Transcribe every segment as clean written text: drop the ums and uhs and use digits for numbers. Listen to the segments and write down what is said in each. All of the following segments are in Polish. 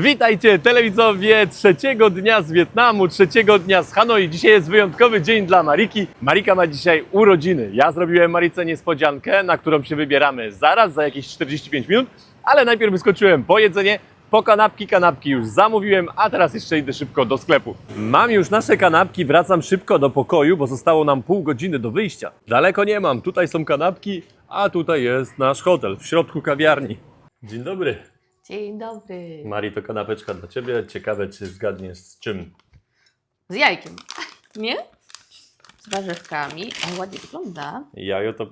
Witajcie telewidzowie trzeciego dnia z Wietnamu, trzeciego dnia z Hanoi. Dzisiaj jest wyjątkowy dzień dla Mariki. Marika ma dzisiaj urodziny. Ja zrobiłem Marice niespodziankę, na którą się wybieramy zaraz, za jakieś 45 minut. Ale najpierw wyskoczyłem po jedzenie, po kanapki. Kanapki już zamówiłem, a teraz jeszcze idę szybko do sklepu. Mam już nasze kanapki, wracam szybko do pokoju, bo zostało nam pół godziny do wyjścia. Daleko nie mam, tutaj są kanapki, a tutaj jest nasz hotel, w środku kawiarni. Dzień dobry. Dzień dobry. Mari, to kanapeczka dla Ciebie. Ciekawe, czy zgadniesz z czym? Z jajkiem. Nie? Z warzywkami. Ale ładnie wygląda. Jajo to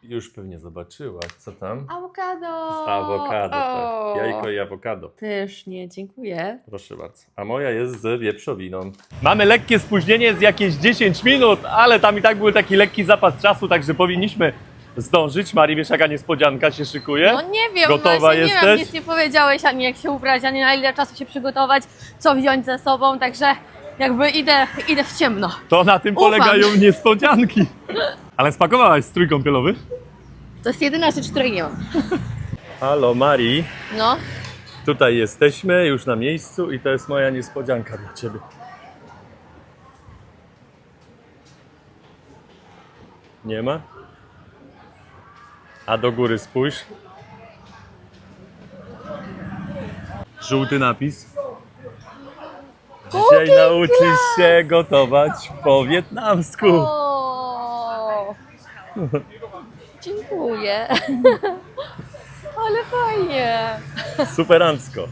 już pewnie zobaczyłaś. Co tam? Awokado. Z awokado, O. tak. Jajko i awokado. Pysznie, dziękuję. Proszę bardzo. A moja jest z wieprzowiną. Mamy lekkie spóźnienie z jakieś 10 minut, ale tam i tak był taki lekki zapas czasu, także powinniśmy zdążyć. Mari, wiesz, jaka niespodzianka się szykuje? No nie wiem, Gotowa właśnie jesteś? nie wiem, nic nie powiedziałeś, ani jak się ubrać, ani na ile czasu się przygotować, co wziąć ze sobą, także jakby idę w ciemno. To na tym Ufam. polegają niespodzianki. Ale spakowałaś strój kąpielowy? To jest jedyna rzecz, której nie mam. Halo, Mari. No, Tutaj jesteśmy, już na miejscu i to jest moja niespodzianka dla Ciebie. Nie ma? A do góry spójrz. Żółty napis. Dzisiaj nauczysz się gotować po wietnamsku. o. Dziękuję. Ale fajnie. Superancko.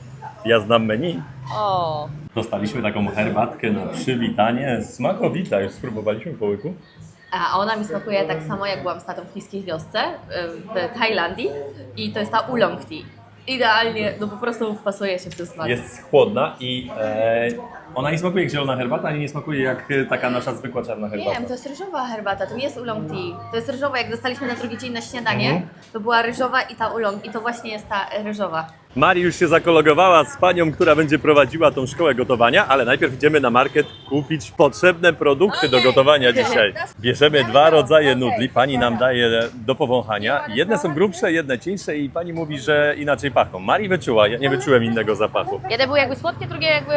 Ja znam menu. O. Dostaliśmy taką herbatkę na przywitanie. Smakowita, już spróbowaliśmy po łyku. A ona mi smakuje tak samo, jak byłam z tatą w chińskiej wiosce w Tajlandii i to jest ta oolong tea. Idealnie, no po prostu wpasuje się w ten smak. Jest chłodna i ona nie smakuje jak zielona herbata, ani nie smakuje jak taka nasza zwykła czarna Nie herbata. wiem, to jest ryżowa herbata, to nie jest oolong tea. To jest ryżowa, jak dostaliśmy na drugi dzień na śniadanie, to była ryżowa i ta oolong i to właśnie jest ta ryżowa. Mari już się zakologowała z panią, która będzie prowadziła tą szkołę gotowania, ale najpierw idziemy na market kupić potrzebne produkty do gotowania dzisiaj. Bierzemy 2 rodzaje nudli, pani nam daje do powąchania. Jedne są grubsze, jedne cieńsze i pani mówi, że inaczej pachną. Mari wyczuła, ja nie wyczułem innego zapachu. Jedne były jakby słodkie, drugie jakby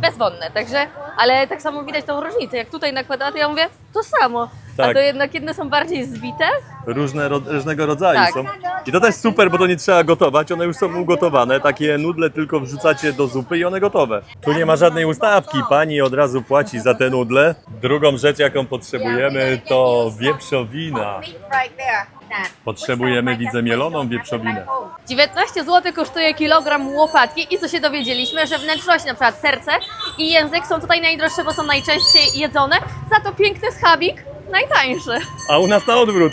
bezwonne, także, ale tak samo widać tą różnicę. Jak tutaj nakłada, to ja mówię, to samo. Tak. A to jednak jedne są bardziej zbite. Różnego rodzaju Tak. są. I to też super, bo to nie trzeba gotować, one już są ugotowane. Takie nudle tylko wrzucacie do zupy i one gotowe. Tu nie ma żadnej ustawki, pani od razu płaci za te nudle. Drugą rzecz, jaką potrzebujemy, to wieprzowina. Potrzebujemy, widzę, mieloną wieprzowinę. 19 zł kosztuje kilogram łopatki i co się dowiedzieliśmy, że wnętrzności, na przykład serce i język są tutaj najdroższe, bo są najczęściej jedzone, za to piękny schabik najtańszy. A u nas na odwrót.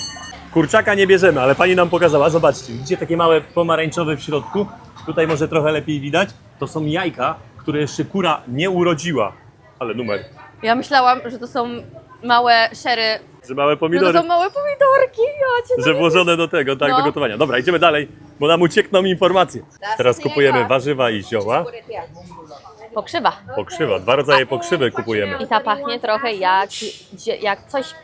Kurczaka nie bierzemy, ale pani nam pokazała. Zobaczcie, widzicie takie małe pomarańczowe w środku? Tutaj może trochę lepiej widać. To są jajka, które jeszcze kura nie urodziła. Ale numer. Ja myślałam, że to są małe szery, Że małe że pomidory. to są małe pomidorki. Ja cię Że włożone do tego, tak, No. do gotowania. Dobra, idziemy dalej, bo nam uciekną informacje. Teraz kupujemy warzywa i zioła. Pokrzywa. Pokrzywa, 2 rodzaje pokrzywy kupujemy. I ta pachnie trochę jak coś,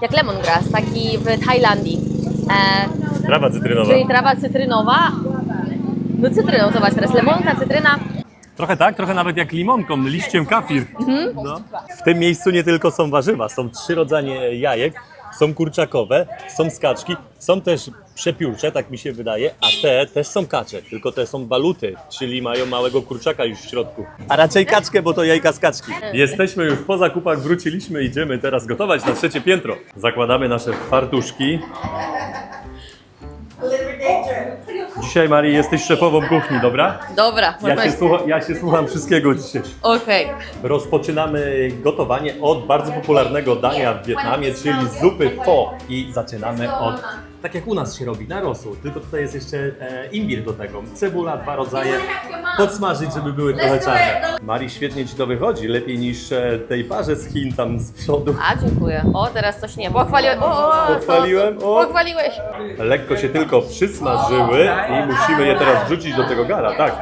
jak lemongrass, taki w Tajlandii. Trawa cytrynowa. Czyli trawa cytrynowa. No cytryną, zobacz teraz, lemonka, cytryna. Trochę tak, trochę nawet jak limonką, liściem kafir. No. W tym miejscu nie tylko są warzywa, są 3 rodzaje jajek, są kurczakowe, są skaczki, są też przepiórcze, tak mi się wydaje, a te też są kacze, tylko te są baluty, czyli mają małego kurczaka już w środku. A raczej kaczkę, bo to jajka z kaczki. Jesteśmy już po zakupach, wróciliśmy, idziemy teraz gotować na 3. piętro. Zakładamy nasze fartuszki. Dzisiaj, Marii, jesteś szefową kuchni, dobra? Dobra, Ja się słucham wszystkiego dzisiaj. Okej. Rozpoczynamy gotowanie od bardzo popularnego dania w Wietnamie, czyli zupy pho. I zaczynamy od, tak jak u nas się robi, na rosół, tylko tutaj jest jeszcze imbir do tego. Cebula, 2 rodzaje, podsmażyć, żeby były trochę czarne. Mari, świetnie Ci to wychodzi, lepiej niż tej parze z Chin tam z przodu. A, dziękuję. O, teraz coś nie. Pochwaliłem. Pochwaliłem? O. Pochwaliłeś. Lekko się tylko przysmażyły i musimy je teraz wrzucić do tego gara, tak?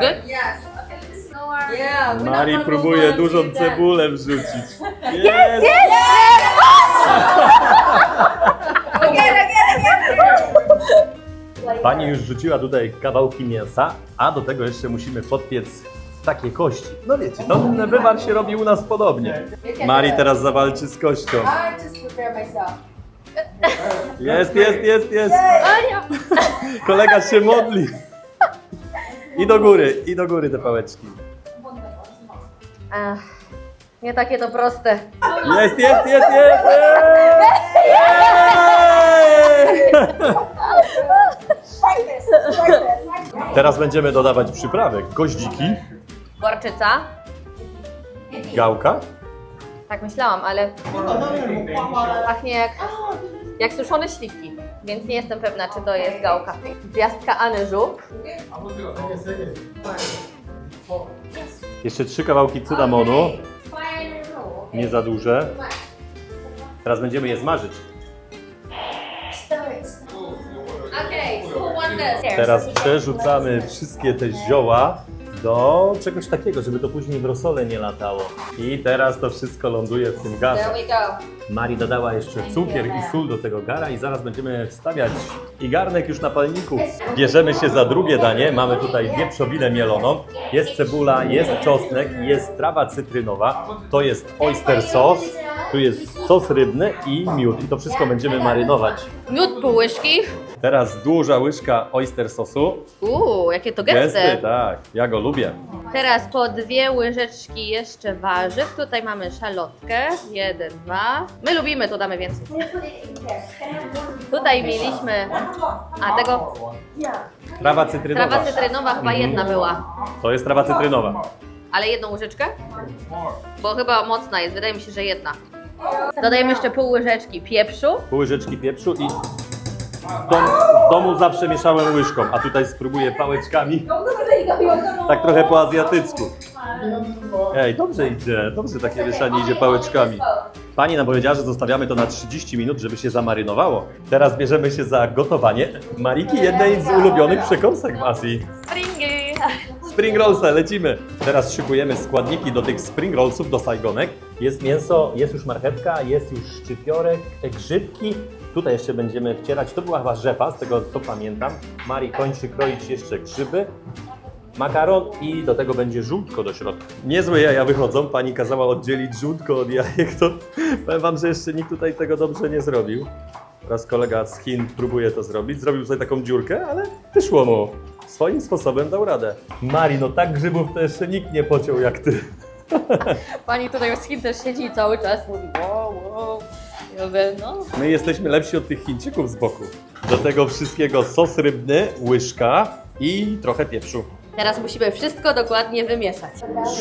Mari próbuje dużą cebulę wrzucić. Jest! Pani już rzuciła tutaj kawałki mięsa, a do tego jeszcze musimy podpiec takie kości. No wiecie, no wywar się robi u nas podobnie. Mari teraz zawalczy z kością. I just prepare myself. Jest. Ania! Kolega się modli. I do góry te pałeczki. Ech, nie takie to proste. Jest! Like this. Like this. Teraz będziemy dodawać przyprawy. Goździki, Gorczyca. gałka. Tak myślałam, ale pachnie jak suszone śliwki, więc nie jestem pewna, czy to jest gałka. Gwiazdka anyżu. Jeszcze 3 kawałki cynamonu, nie za duże. Teraz będziemy je smażyć. Okej, who won this? Teraz przerzucamy wszystkie te zioła do czegoś takiego, żeby to później w rosole nie latało. I teraz to wszystko ląduje w tym garze. There we go. Mari dodała jeszcze cukier i sól do tego gara i zaraz będziemy wstawiać i garnek już na palniku. Bierzemy się za drugie danie. Mamy tutaj wieprzowinę mieloną, jest cebula, jest czosnek, jest trawa cytrynowa, to jest oyster sauce, tu jest sos rybny i miód. I to wszystko będziemy marynować. Miód pół łyżki. Teraz duża łyżka oyster sosu. Jakie to Gęsty, gęste. tak, ja go lubię. Teraz po 2 łyżeczki jeszcze warzyw. Tutaj mamy szalotkę. 1, 2. My lubimy, to damy więcej. Tutaj mieliśmy... A tego... Trawa cytrynowa. Trawa cytrynowa chyba jedna była. To jest trawa cytrynowa. Ale 1 łyżeczkę? Bo chyba mocna jest, wydaje mi się, że 1. Dodajemy jeszcze pół łyżeczki pieprzu. Pół łyżeczki pieprzu i w domu zawsze mieszałem łyżką, a tutaj spróbuję pałeczkami. Tak trochę po azjatycku. Ej, dobrze idzie, dobrze takie mieszanie idzie pałeczkami. Pani nam powiedziała, że zostawiamy to na 30 minut, żeby się zamarynowało. Teraz bierzemy się za gotowanie Mariki, jednej z ulubionych przekąsek w Azji. Springy. Spring rollsy, lecimy. Teraz szykujemy składniki do tych spring rollsów, do sajgonek. Jest mięso, jest już marchewka, jest już szczypiorek, grzybki. Tutaj jeszcze będziemy wcierać, to była chyba rzepa, z tego co pamiętam. Mari kończy kroić jeszcze grzyby, makaron i do tego będzie żółtko do środka. Niezłe jaja wychodzą, pani kazała oddzielić żółtko od jajek, to powiem wam, że jeszcze nikt tutaj tego dobrze nie zrobił. Teraz kolega z Chin próbuje to zrobić, zrobił tutaj taką dziurkę, ale wyszło mu. Swoim sposobem dał radę. Mari, no tak grzybów to jeszcze nikt nie pociął jak ty. Pani tutaj z Chin też siedzi i cały czas mówi wow. Ja mówię, no. My jesteśmy lepsi od tych Chińczyków z boku. Do tego wszystkiego sos rybny, łyżka i trochę pieprzu. Teraz musimy wszystko dokładnie wymieszać.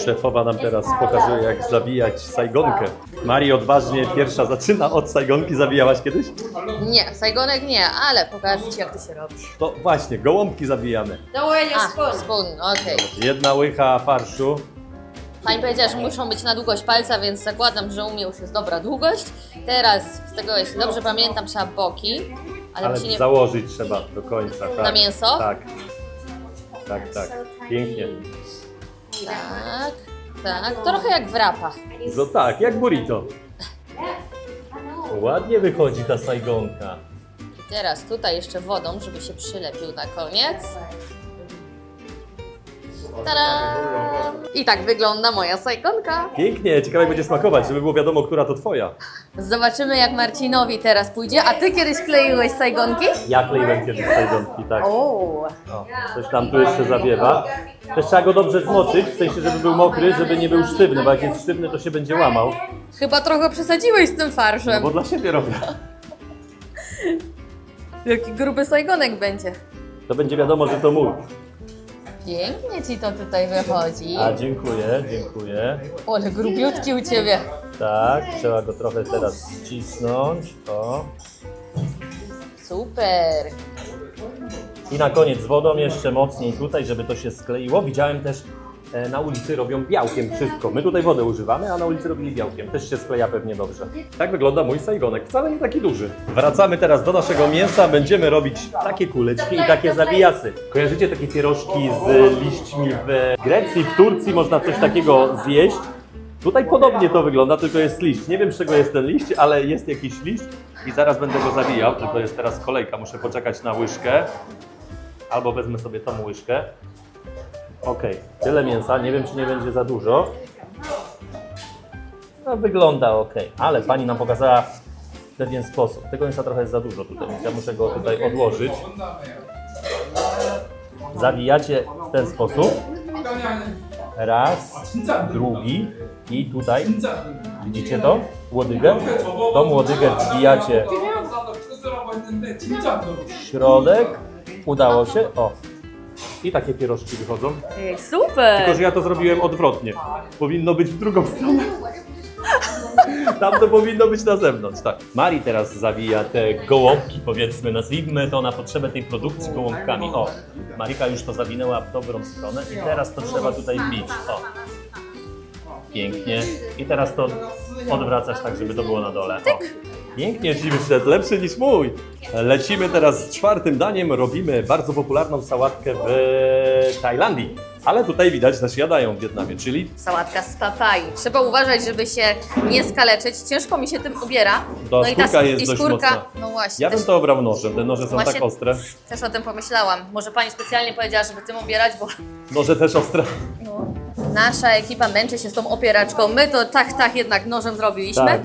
Szefowa nam teraz pokazuje, jak zawijać sajgonkę. Mari odważnie pierwsza zaczyna od sajgonki. Zawijałaś kiedyś? Nie, sajgonek nie, ale pokażę Ci, jak to się robi. To właśnie, gołąbki zawijamy. Spoon, okej. 1 łycha farszu. Pani powiedziała, że muszą być na długość palca, więc zakładam, że u mnie już jest dobra długość. Teraz, z tego jeśli dobrze pamiętam, trzeba boki, ale Ale się nie... założyć trzeba do końca. Tak. Na mięso? Tak. Pięknie. Tak, trochę jak w rapach. No tak, jak burrito. Ładnie wychodzi ta sajgonka. I teraz tutaj jeszcze wodą, żeby się przylepił na koniec. Tada! I tak wygląda moja sajgonka. Pięknie, ciekawe jak będzie smakować, żeby było wiadomo, która to twoja. Zobaczymy, jak Marcinowi teraz pójdzie. A Ty kiedyś kleiłeś sajgonki? Ja kleiłem kiedyś sajgonki, tak. O, O, coś tam tu jeszcze zawiewa. Też trzeba go dobrze zmoczyć, w sensie, żeby był mokry, żeby nie był sztywny, bo jak jest sztywny, to się będzie łamał. chyba trochę przesadziłeś z tym No farszem. bo dla siebie robię. Jaki gruby sajgonek będzie. To będzie wiadomo, że to mój. Pięknie Ci to tutaj wychodzi. A, dziękuję. Ale grubiutki u Ciebie. Tak, trzeba go trochę teraz ścisnąć. O. Super. I na koniec wodą jeszcze mocniej tutaj, żeby to się skleiło. Widziałem też na ulicy robią białkiem wszystko. My tutaj wodę używamy, a na ulicy robili białkiem. Też się skleja pewnie dobrze. Tak wygląda mój sajgonek. Wcale nie taki duży. Wracamy teraz do naszego mięsa. Będziemy robić takie kuleczki i takie zawijasy. Kojarzycie takie pierożki z liśćmi w Grecji, w Turcji? Można coś takiego zjeść. Tutaj podobnie to wygląda, tylko jest liść. Nie wiem, z czego jest ten liść, ale jest jakiś liść i zaraz będę go zawijał. Tylko jest teraz kolejka. Muszę poczekać na łyżkę. Albo wezmę sobie tą łyżkę. Okej, tyle mięsa, nie wiem czy nie będzie za dużo. No wygląda ok, ale pani nam pokazała w pewien sposób. Tego mięsa trochę jest za dużo tutaj, więc ja muszę go tutaj odłożyć. Zawijacie w ten sposób. Raz, drugi i tutaj, widzicie to? Łodygę? Tą łodygę wbijacie w środek. Udało się, o. I takie pierożki wychodzą. Super! Tylko, że ja to zrobiłem odwrotnie. Powinno być w drugą stronę. Tam to powinno być na zewnątrz, tak. Mari teraz zawija te gołąbki, powiedzmy, nazwijmy to na potrzebę tej produkcji gołąbkami. O, Marika już to zawinęła w dobrą stronę i teraz to trzeba tutaj wbić. O, pięknie. I teraz to odwracasz tak, żeby to było na dole. O. Pięknie ci wyszedł, lepszy niż mój. Lecimy teraz z czwartym daniem. Robimy bardzo popularną sałatkę w Tajlandii. Ale tutaj widać, też jadają w Wietnamie, czyli Sałatka z papai. Trzeba uważać, żeby się nie skaleczyć. Ciężko mi się tym ubiera. To skórka jest dość skórka, mocna. no właśnie. ja bym to obrał nożem. Te noże są Właśnie tak ostre. Też o tym pomyślałam. Może pani specjalnie powiedziała, żeby tym obierać, bo Noże też ostre. no, nasza ekipa męczy się z tą opieraczką. My to tak jednak nożem zrobiliśmy. Tak.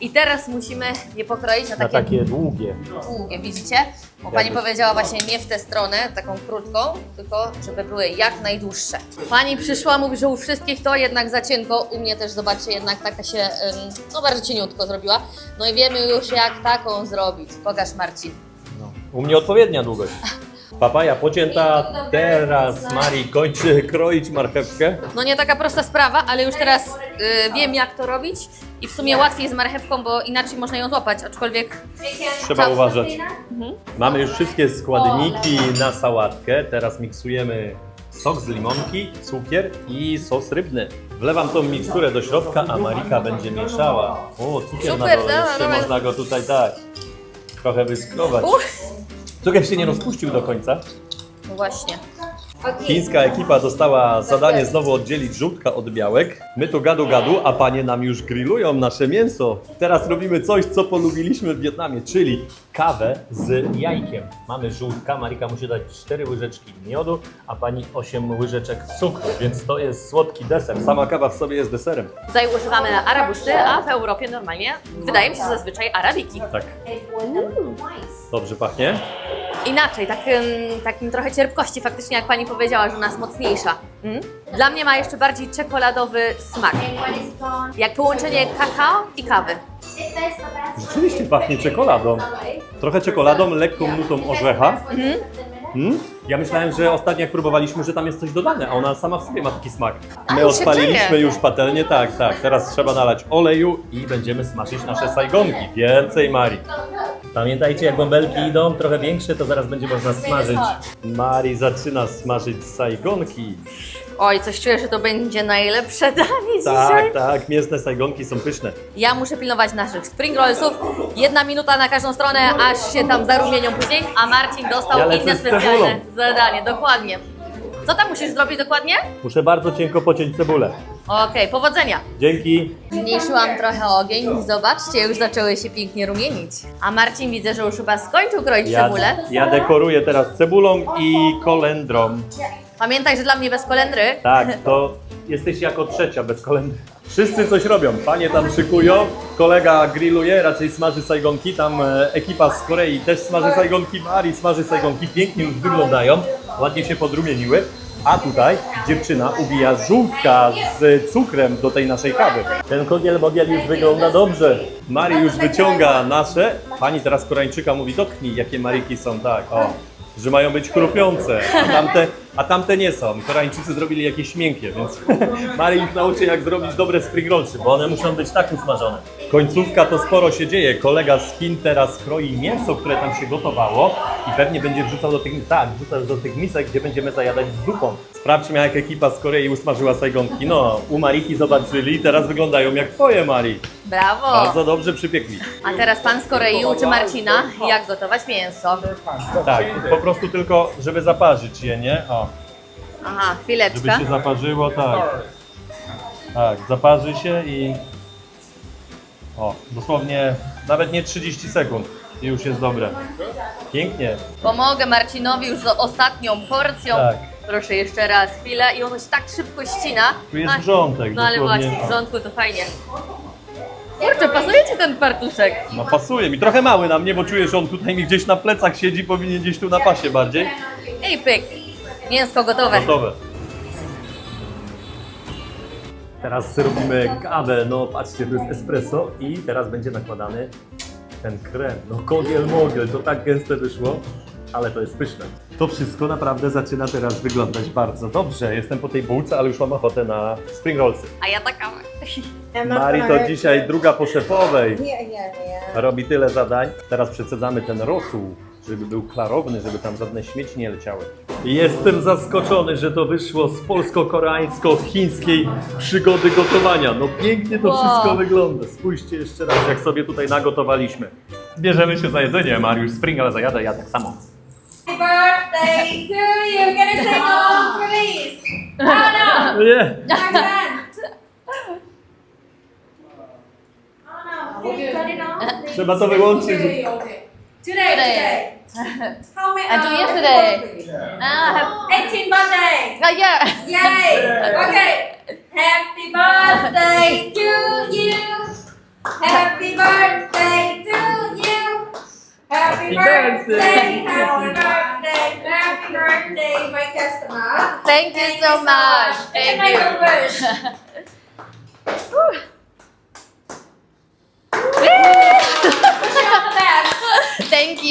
I teraz musimy je pokroić na Na takie takie długie. długie, widzicie? Bo pani powiedziała właśnie nie w tę stronę, taką krótką, tylko żeby były jak najdłuższe. Pani przyszła, mówi, że u wszystkich to jednak za cienko, u mnie też, zobaczcie, jednak taka się, no bardzo cieniutko zrobiła. No i wiemy już jak taką zrobić. Pokaż, Marcin. U mnie odpowiednia długość. Papaja pocięta, teraz Mari kończy kroić marchewkę. No nie taka prosta sprawa, ale już teraz wiem jak to robić i w sumie łatwiej z marchewką, bo inaczej można ją złapać, aczkolwiek Trzeba Tak. uważać. Mamy już wszystkie składniki na sałatkę. Teraz miksujemy sok z limonki, cukier i sos rybny. Wlewam tą miksturę do środka, a Marika będzie mieszała. O, cukier na Super, dole, jeszcze dawaj. można go tutaj tak trochę wyskrobać. Cukier się nie rozpuścił do końca. no właśnie. Chińska ekipa dostała zadanie znowu oddzielić żółtka od białek. My tu gadu, a panie nam już grillują nasze mięso. Teraz robimy coś, co polubiliśmy w Wietnamie, czyli kawę z jajkiem. Mamy żółtka, Marika musi dać 4 łyżeczki miodu, a pani 8 łyżeczek cukru, więc to jest słodki deser. Sama kawa w sobie jest deserem. Tutaj używamy arabusty, a w Europie normalnie wydaje mi się, że zazwyczaj arabiki. Tak. Dobrze pachnie? Inaczej, takim trochę cierpkości faktycznie, jak pani powiedziała, że u nas mocniejsza. Dla mnie ma jeszcze bardziej czekoladowy smak. Jak połączenie kakao i kawy. Rzeczywiście pachnie czekoladą. Trochę czekoladą, lekką nutą orzecha. Ja myślałem, że ostatnio jak próbowaliśmy, że tam jest coś dodane, a ona sama w sobie ma taki smak. My już się odpaliliśmy czuje. już patelnię, tak. Teraz trzeba nalać oleju i będziemy smażyć nasze sajgonki. Więcej Mari. Pamiętajcie, jak bąbelki idą trochę większe, to zaraz będzie można smażyć. Mari zaczyna smażyć sajgonki. Oj, coś czuję, że to będzie najlepsze danie dzisiaj. Tak, mięsne sajgonki są pyszne. Ja muszę pilnować naszych spring rollsów. 1 minuta na każdą stronę, aż się tam zarumienią później, a Marcin dostał Ja lecę inne z cebulą. specjalne zadanie. Dokładnie. Co tam musisz zrobić dokładnie? Muszę bardzo cienko pociąć cebulę. Okej, powodzenia. Dzięki. Zmniejszyłam trochę ogień. Zobaczcie, już zaczęły się pięknie rumienić. A Marcin widzę, że już chyba skończył kroić cebulę. Ja dekoruję teraz cebulą i kolendrą. Pamiętaj, że dla mnie bez kolendry. Tak, to jesteś jako trzecia bez kolendry. Wszyscy coś robią. Panie tam szykują, kolega grilluje, raczej smaży sajgonki, tam ekipa z Korei też smaży sajgonki, Mari smaży sajgonki, pięknie już wyglądają, ładnie się podrumieniły. A tutaj dziewczyna ubija żółtka z cukrem do tej naszej kawy. Ten kogiel-mogiel już wygląda dobrze. Mari już wyciąga nasze. Pani teraz Koreańczyka mówi, dotknij, jakie Mariki są, tak, o. Że mają być chrupiące, a tamte nie są. Koreańczycy zrobili jakieś miękkie, więc Mari ich nauczy, jak zrobić dobre spring rollsy, bo one muszą być tak usmażone. Końcówka to sporo się dzieje. Kolega z Chin teraz kroi mięso, które tam się gotowało i pewnie będzie wrzucał do tych misek, gdzie będziemy zajadać z zupą. Sprawdźmy, jak ekipa z Korei usmażyła sajgonki. No, u Mariki zobaczyli, teraz wyglądają jak twoje, Mari. Brawo! Bardzo dobrze przypiekli. A teraz pan z Korei uczy Marcina, jak gotować mięso. Tak, po prostu tylko, żeby zaparzyć je, nie? O. Aha, Żeby chwileczkę. się zaparzyło, tak. Tak, zaparzy się i... O, dosłownie nawet nie 30 sekund. I już jest dobre. Pięknie. Pomogę Marcinowi już z ostatnią porcją. Tak. Proszę jeszcze raz, chwilę i ono się tak szybko ścina. Tu jest wrzątek, No ale dosłownie. właśnie, w rządku to fajnie. Kurczę, pasuje ci ten fartuszek. No pasuje mi. Trochę mały na mnie, bo czuję, że on tutaj mi gdzieś na plecach siedzi, powinien gdzieś tu na pasie bardziej. Ej, pyk. Mięsko gotowe. Gotowe. Teraz robimy kawę, no patrzcie, to jest espresso i teraz będzie nakładany ten krem. No kogiel mogiel, to tak gęste wyszło, ale to jest pyszne. To wszystko naprawdę zaczyna teraz wyglądać bardzo dobrze. Jestem po tej bułce, ale już mam ochotę na spring rollsy. A ja taka. Mari to dzisiaj druga po szefowej. Nie. Robi tyle zadań. Teraz przesadzamy ten rosół, żeby był klarowny, żeby tam żadne śmieci nie leciały. Jestem zaskoczony, że to wyszło z polsko-koreańsko-chińskiej przygody gotowania. No pięknie to Wow. wszystko wygląda. Spójrzcie jeszcze raz, jak sobie tutaj nagotowaliśmy. Bierzemy się za jedzenie. Mariusz spring, ale zajada, ja tak samo. Happy birthday to you. Gonna say no, please. Oh no. Nie. Again. Oh no. Can you turn it on? Trzeba to wyłączyć. Today. How many? I do yesterday. birthday? Ah, 18 birthday. yeah. Yay! Okay. Happy birthday to you. Happy birthday to you. Happy birthday. Happy birthday. Happy birthday, my customer. Thank you so much. And Thank my you. wish. Thank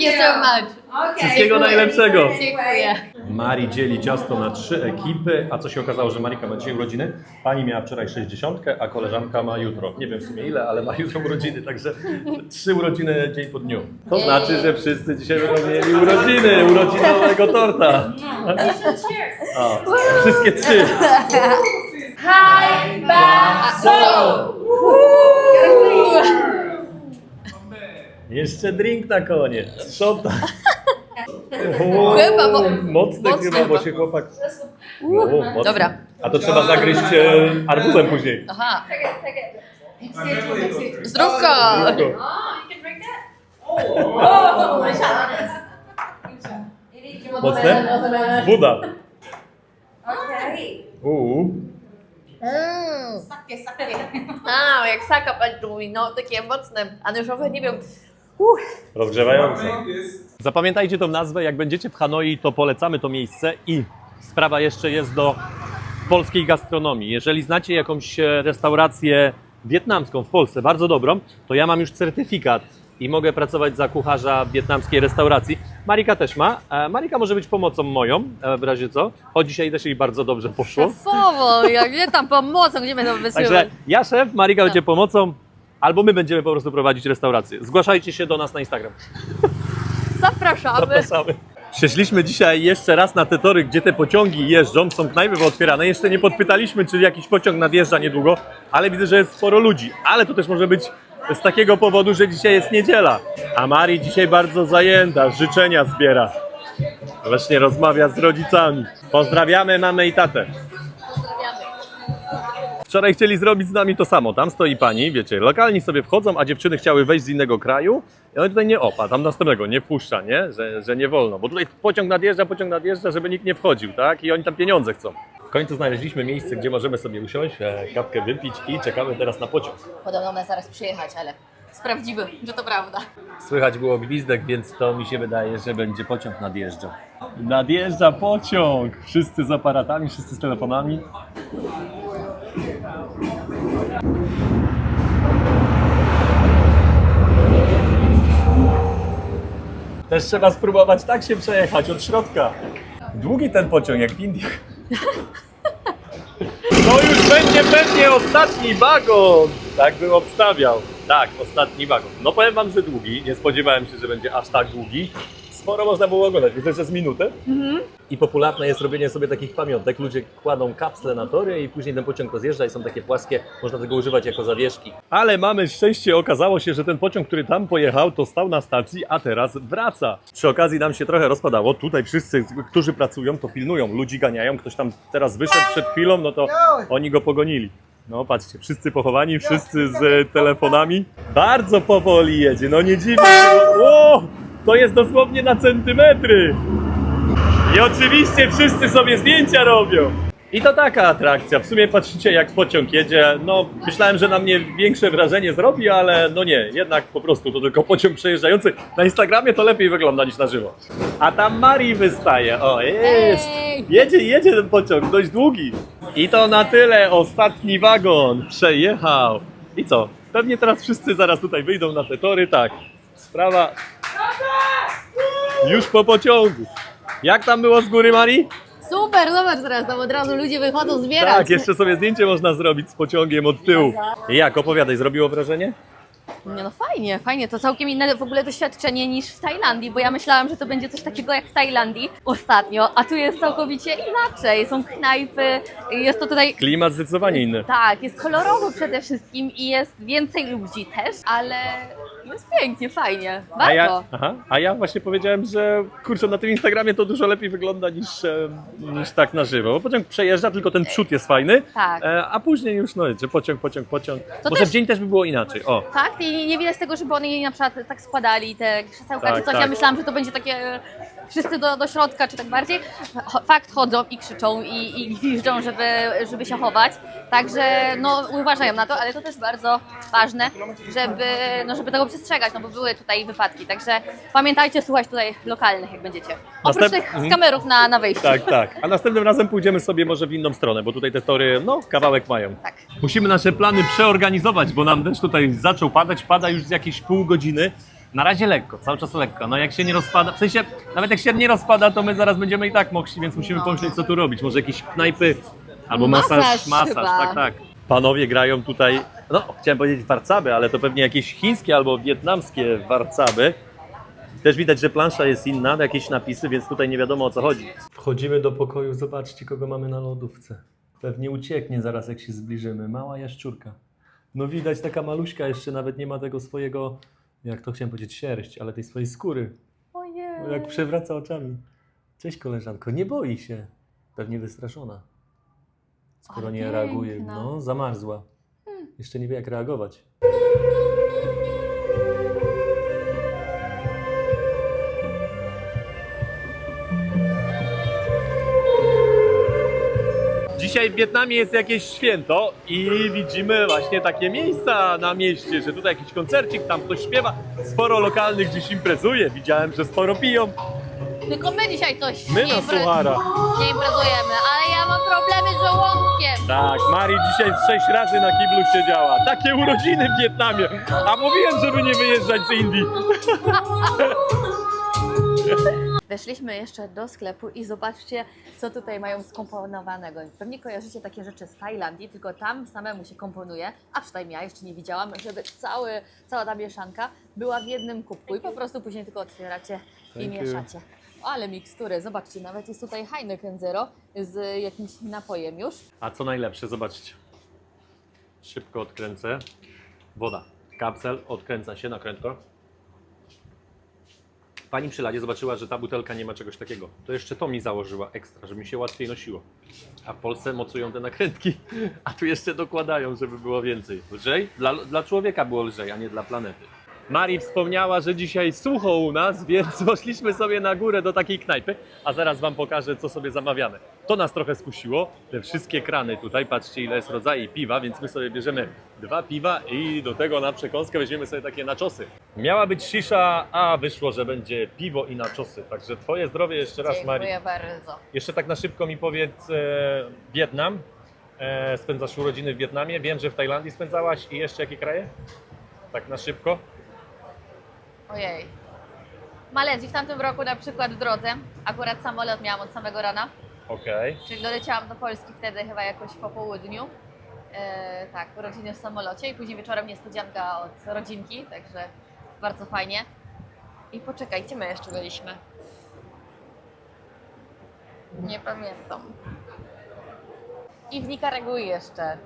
you so much. Okay. Wszystkiego najlepszego. Dziękuję. Mari dzieli ciasto na 3 ekipy, a co się okazało, że Marika ma dzisiaj urodziny. Pani miała wczoraj 60, a koleżanka ma jutro. Nie wiem w sumie ile, ale ma jutro urodziny, także 3 urodziny dzień po dniu. To znaczy, że wszyscy dzisiaj będą mieli urodziny, urodzinowego torta. O, wszystkie 3. Hi, So. Jeszcze drink na koniec. Szota. Chyba, bo- Mocne mocne chyba, bo chyba. się chłopak... Mocne. Dobra. A to trzeba zagryźć arbuzem później. Aha. Take it. Zdrówko. Oh, you can drink that? Oh, my God. Mocne? Buda. Okay. Sake. A, jak saka pani tu mówi, no takie mocne, anyżowe, nie wiem. Rozgrzewające. Zapamiętajcie tą nazwę, jak będziecie w Hanoi, to polecamy to miejsce i sprawa jeszcze jest do polskiej gastronomii. Jeżeli znacie jakąś restaurację wietnamską w Polsce, bardzo dobrą, to ja mam już certyfikat i mogę pracować za kucharza wietnamskiej restauracji. Marika też ma. Marika może być pomocą moją, w razie co. Choć dzisiaj też jej bardzo dobrze poszło. Szefowo, jak nie tam pomocą, gdzie będą wysyłać? Także ja szef, Marika będzie pomocą, albo my będziemy po prostu prowadzić restaurację. Zgłaszajcie się do nas na Instagram. Zapraszamy. Zapraszamy. Przeszliśmy dzisiaj jeszcze raz na te tory, gdzie te pociągi jeżdżą, są knajpy otwierane. Jeszcze nie podpytaliśmy, czy jakiś pociąg nadjeżdża niedługo, ale widzę, że jest sporo ludzi. Ale to też może być z takiego powodu, że dzisiaj jest niedziela. A Mari dzisiaj bardzo zajęta, życzenia zbiera. Właśnie rozmawia z rodzicami. Pozdrawiamy mamę i tatę. Wczoraj chcieli zrobić z nami to samo. Tam stoi pani, wiecie, lokalni sobie wchodzą, a dziewczyny chciały wejść z innego kraju. I one tutaj nie opa, tam następnego nie wpuszcza, nie? Że nie wolno. Bo tutaj pociąg nadjeżdża, żeby nikt nie wchodził, tak? I oni tam pieniądze chcą. W końcu znaleźliśmy miejsce, gdzie możemy sobie usiąść, kawkę wypić i czekamy teraz na pociąg. Podobno ma zaraz przyjechać, ale sprawdzimy, że to prawda. Słychać było gwizdek, więc to mi się wydaje, że będzie pociąg nadjeżdżał. Nadjeżdża pociąg! Wszyscy z aparatami, wszyscy z telefonami. Też trzeba spróbować tak się przejechać od środka. Długi ten pociąg, jak w Indiach. To już będzie pewnie ostatni wagon! Tak bym obstawiał. Tak, ostatni wagon. No powiem wam, że długi. Nie spodziewałem się, że będzie aż tak długi. Sporo można było oglądać, myślę, że z minutę. I popularne jest robienie sobie takich pamiątek. Ludzie kładą kapsle na tory i później ten pociąg rozjeżdża i są takie płaskie, można tego używać jako zawieszki. Ale mamy szczęście, okazało się, że ten pociąg, który tam pojechał, to stał na stacji, a teraz wraca. Przy okazji nam się trochę rozpadało. Tutaj wszyscy, którzy pracują, to pilnują. Ludzi ganiają. Ktoś tam teraz wyszedł przed chwilą, no to oni go pogonili. No patrzcie, wszyscy pochowani, wszyscy z telefonami. Bardzo powoli jedzie, no nie dziwię się. O, to jest dosłownie na centymetry. I oczywiście wszyscy sobie zdjęcia robią. I to taka atrakcja. W sumie patrzycie, jak pociąg jedzie. No, myślałem, że na mnie większe wrażenie zrobi, ale no nie. Jednak po prostu to tylko pociąg przejeżdżający. Na Instagramie to lepiej wygląda niż na żywo. A tam Marii wystaje. O, jest. Jedzie ten pociąg, dość długi. I to na tyle. Ostatni wagon przejechał. I co? Pewnie teraz wszyscy zaraz tutaj wyjdą na te tory. Tak. Sprawa już po pociągu. Jak tam było z góry, Marii? Super, zobacz teraz, tam od razu ludzie wychodzą zbierać. Tak, jeszcze sobie zdjęcie można zrobić z pociągiem od tyłu. I jak, opowiadaj, zrobiło wrażenie? Nie, no fajnie, fajnie. To całkiem inne w ogóle doświadczenie niż w Tajlandii, bo ja myślałam, że to będzie coś takiego jak w Tajlandii ostatnio, a tu jest całkowicie inaczej. Są knajpy, jest to tutaj... Klimat zdecydowanie inny. Tak, jest kolorowo przede wszystkim i jest więcej ludzi też, ale jest pięknie, fajnie, warto. A ja właśnie powiedziałem, że kurczę, na tym Instagramie to dużo lepiej wygląda niż tak na żywo. Bo pociąg przejeżdża, tylko ten przód jest fajny, Tak. A później już no wiecie, pociąg. To Może też- w dzień też by było inaczej. O. Fakt i nie widać tego, żeby oni na przykład tak składali te krzesełka Tak, czy coś. tak. Ja myślałam, że to będzie takie wszyscy do środka, czy tak bardziej. Fakt, chodzą i krzyczą i gwiżdżą, żeby się chować. Także no uważają na to, ale to też bardzo ważne, żeby tego przestrzegać, no bo były tutaj wypadki. Także pamiętajcie słuchać tutaj lokalnych, jak będziecie. Oprócz tych z kamerów na wejściu. Tak. A następnym razem pójdziemy sobie może w inną stronę, bo tutaj te tory, no, kawałek mają. Tak. Musimy nasze plany przeorganizować, bo nam deszcz tutaj zaczął padać, pada już z jakieś pół godziny. Na razie lekko, cały czas lekko. No jak się nie rozpada, w sensie, nawet jak się nie rozpada, to my zaraz będziemy i tak mokrzy, więc musimy pomyśleć, co tu robić. Może jakieś knajpy albo Masaż chyba. tak. Panowie grają tutaj, no chciałem powiedzieć warcaby, ale to pewnie jakieś chińskie albo wietnamskie warcaby. Też widać, że plansza jest inna, jakieś napisy, więc tutaj nie wiadomo, o co chodzi. Wchodzimy do pokoju, zobaczcie, kogo mamy na lodówce. Pewnie ucieknie zaraz, jak się zbliżymy. Mała jaszczurka. No widać, taka maluśka jeszcze nawet nie ma tego swojego, jak to chciałem powiedzieć, sierść, ale tej swojej skóry. Ojej. Jak przewraca oczami. Cześć koleżanko, nie boi się. Pewnie wystraszona. Skoro Ale nie reaguje. piękna. No, zamarzła. Jeszcze nie wie, jak reagować. Dzisiaj w Wietnamie jest jakieś święto i widzimy właśnie takie miejsca na mieście, że tutaj jakiś koncercik, tam ktoś śpiewa, sporo lokalnych gdzieś imprezuje, widziałem, że sporo piją. Tylko my dzisiaj coś My nie na suchara. nie imprezujemy, ale ja mam problemy z żołądkiem. Tak, Marii dzisiaj z 6 razy na kiblu siedziała. Takie urodziny w Wietnamie. A mówiłem, żeby nie wyjeżdżać z Indii. Weszliśmy jeszcze do sklepu i zobaczcie, co tutaj mają skomponowanego. Pewnie kojarzycie takie rzeczy z Tajlandii, tylko tam samemu się komponuje, a przynajmniej ja jeszcze nie widziałam, żeby cała ta mieszanka była w jednym kubku i po prostu później tylko otwieracie i Thank you. mieszacie. O, ale mikstury, zobaczcie, nawet jest tutaj Heineken Zero z jakimś napojem już. A co najlepsze, zobaczcie. Szybko odkręcę. Woda. Kapsel odkręca się, nakrętko. Pani przy ladzie zobaczyła, że ta butelka nie ma czegoś takiego. To jeszcze to mi założyła ekstra, żeby mi się łatwiej nosiło. A w Polsce mocują te nakrętki, a tu jeszcze dokładają, żeby było więcej. Lżej? Dla człowieka było lżej, a nie dla planety. Marii wspomniała, że dzisiaj sucho u nas, więc poszliśmy sobie na górę do takiej knajpy, a zaraz Wam pokażę, co sobie zamawiamy. To nas trochę skusiło, te wszystkie krany tutaj, patrzcie ile jest rodzajów piwa, więc my sobie bierzemy 2 piwa i do tego na przekąskę weźmiemy sobie takie nachosy. Miała być shisha, a wyszło, że będzie piwo i nachosy, także Twoje zdrowie jeszcze raz, Marii. Dziękuję bardzo. Jeszcze tak na szybko mi powiedz, Wietnam, spędzasz urodziny w Wietnamie, wiem, że w Tajlandii spędzałaś i jeszcze jakie kraje? Tak na szybko. Ojej. Malezji w tamtym roku na przykład w drodze, akurat samolot miałam od samego rana, Okej. czyli doleciałam do Polski wtedy chyba jakoś po południu. Tak, urodziny w samolocie i później wieczorem niespodzianka od rodzinki, także bardzo fajnie. I poczekaj, gdzie my jeszcze byliśmy? Nie pamiętam. I w Nikaragui jeszcze.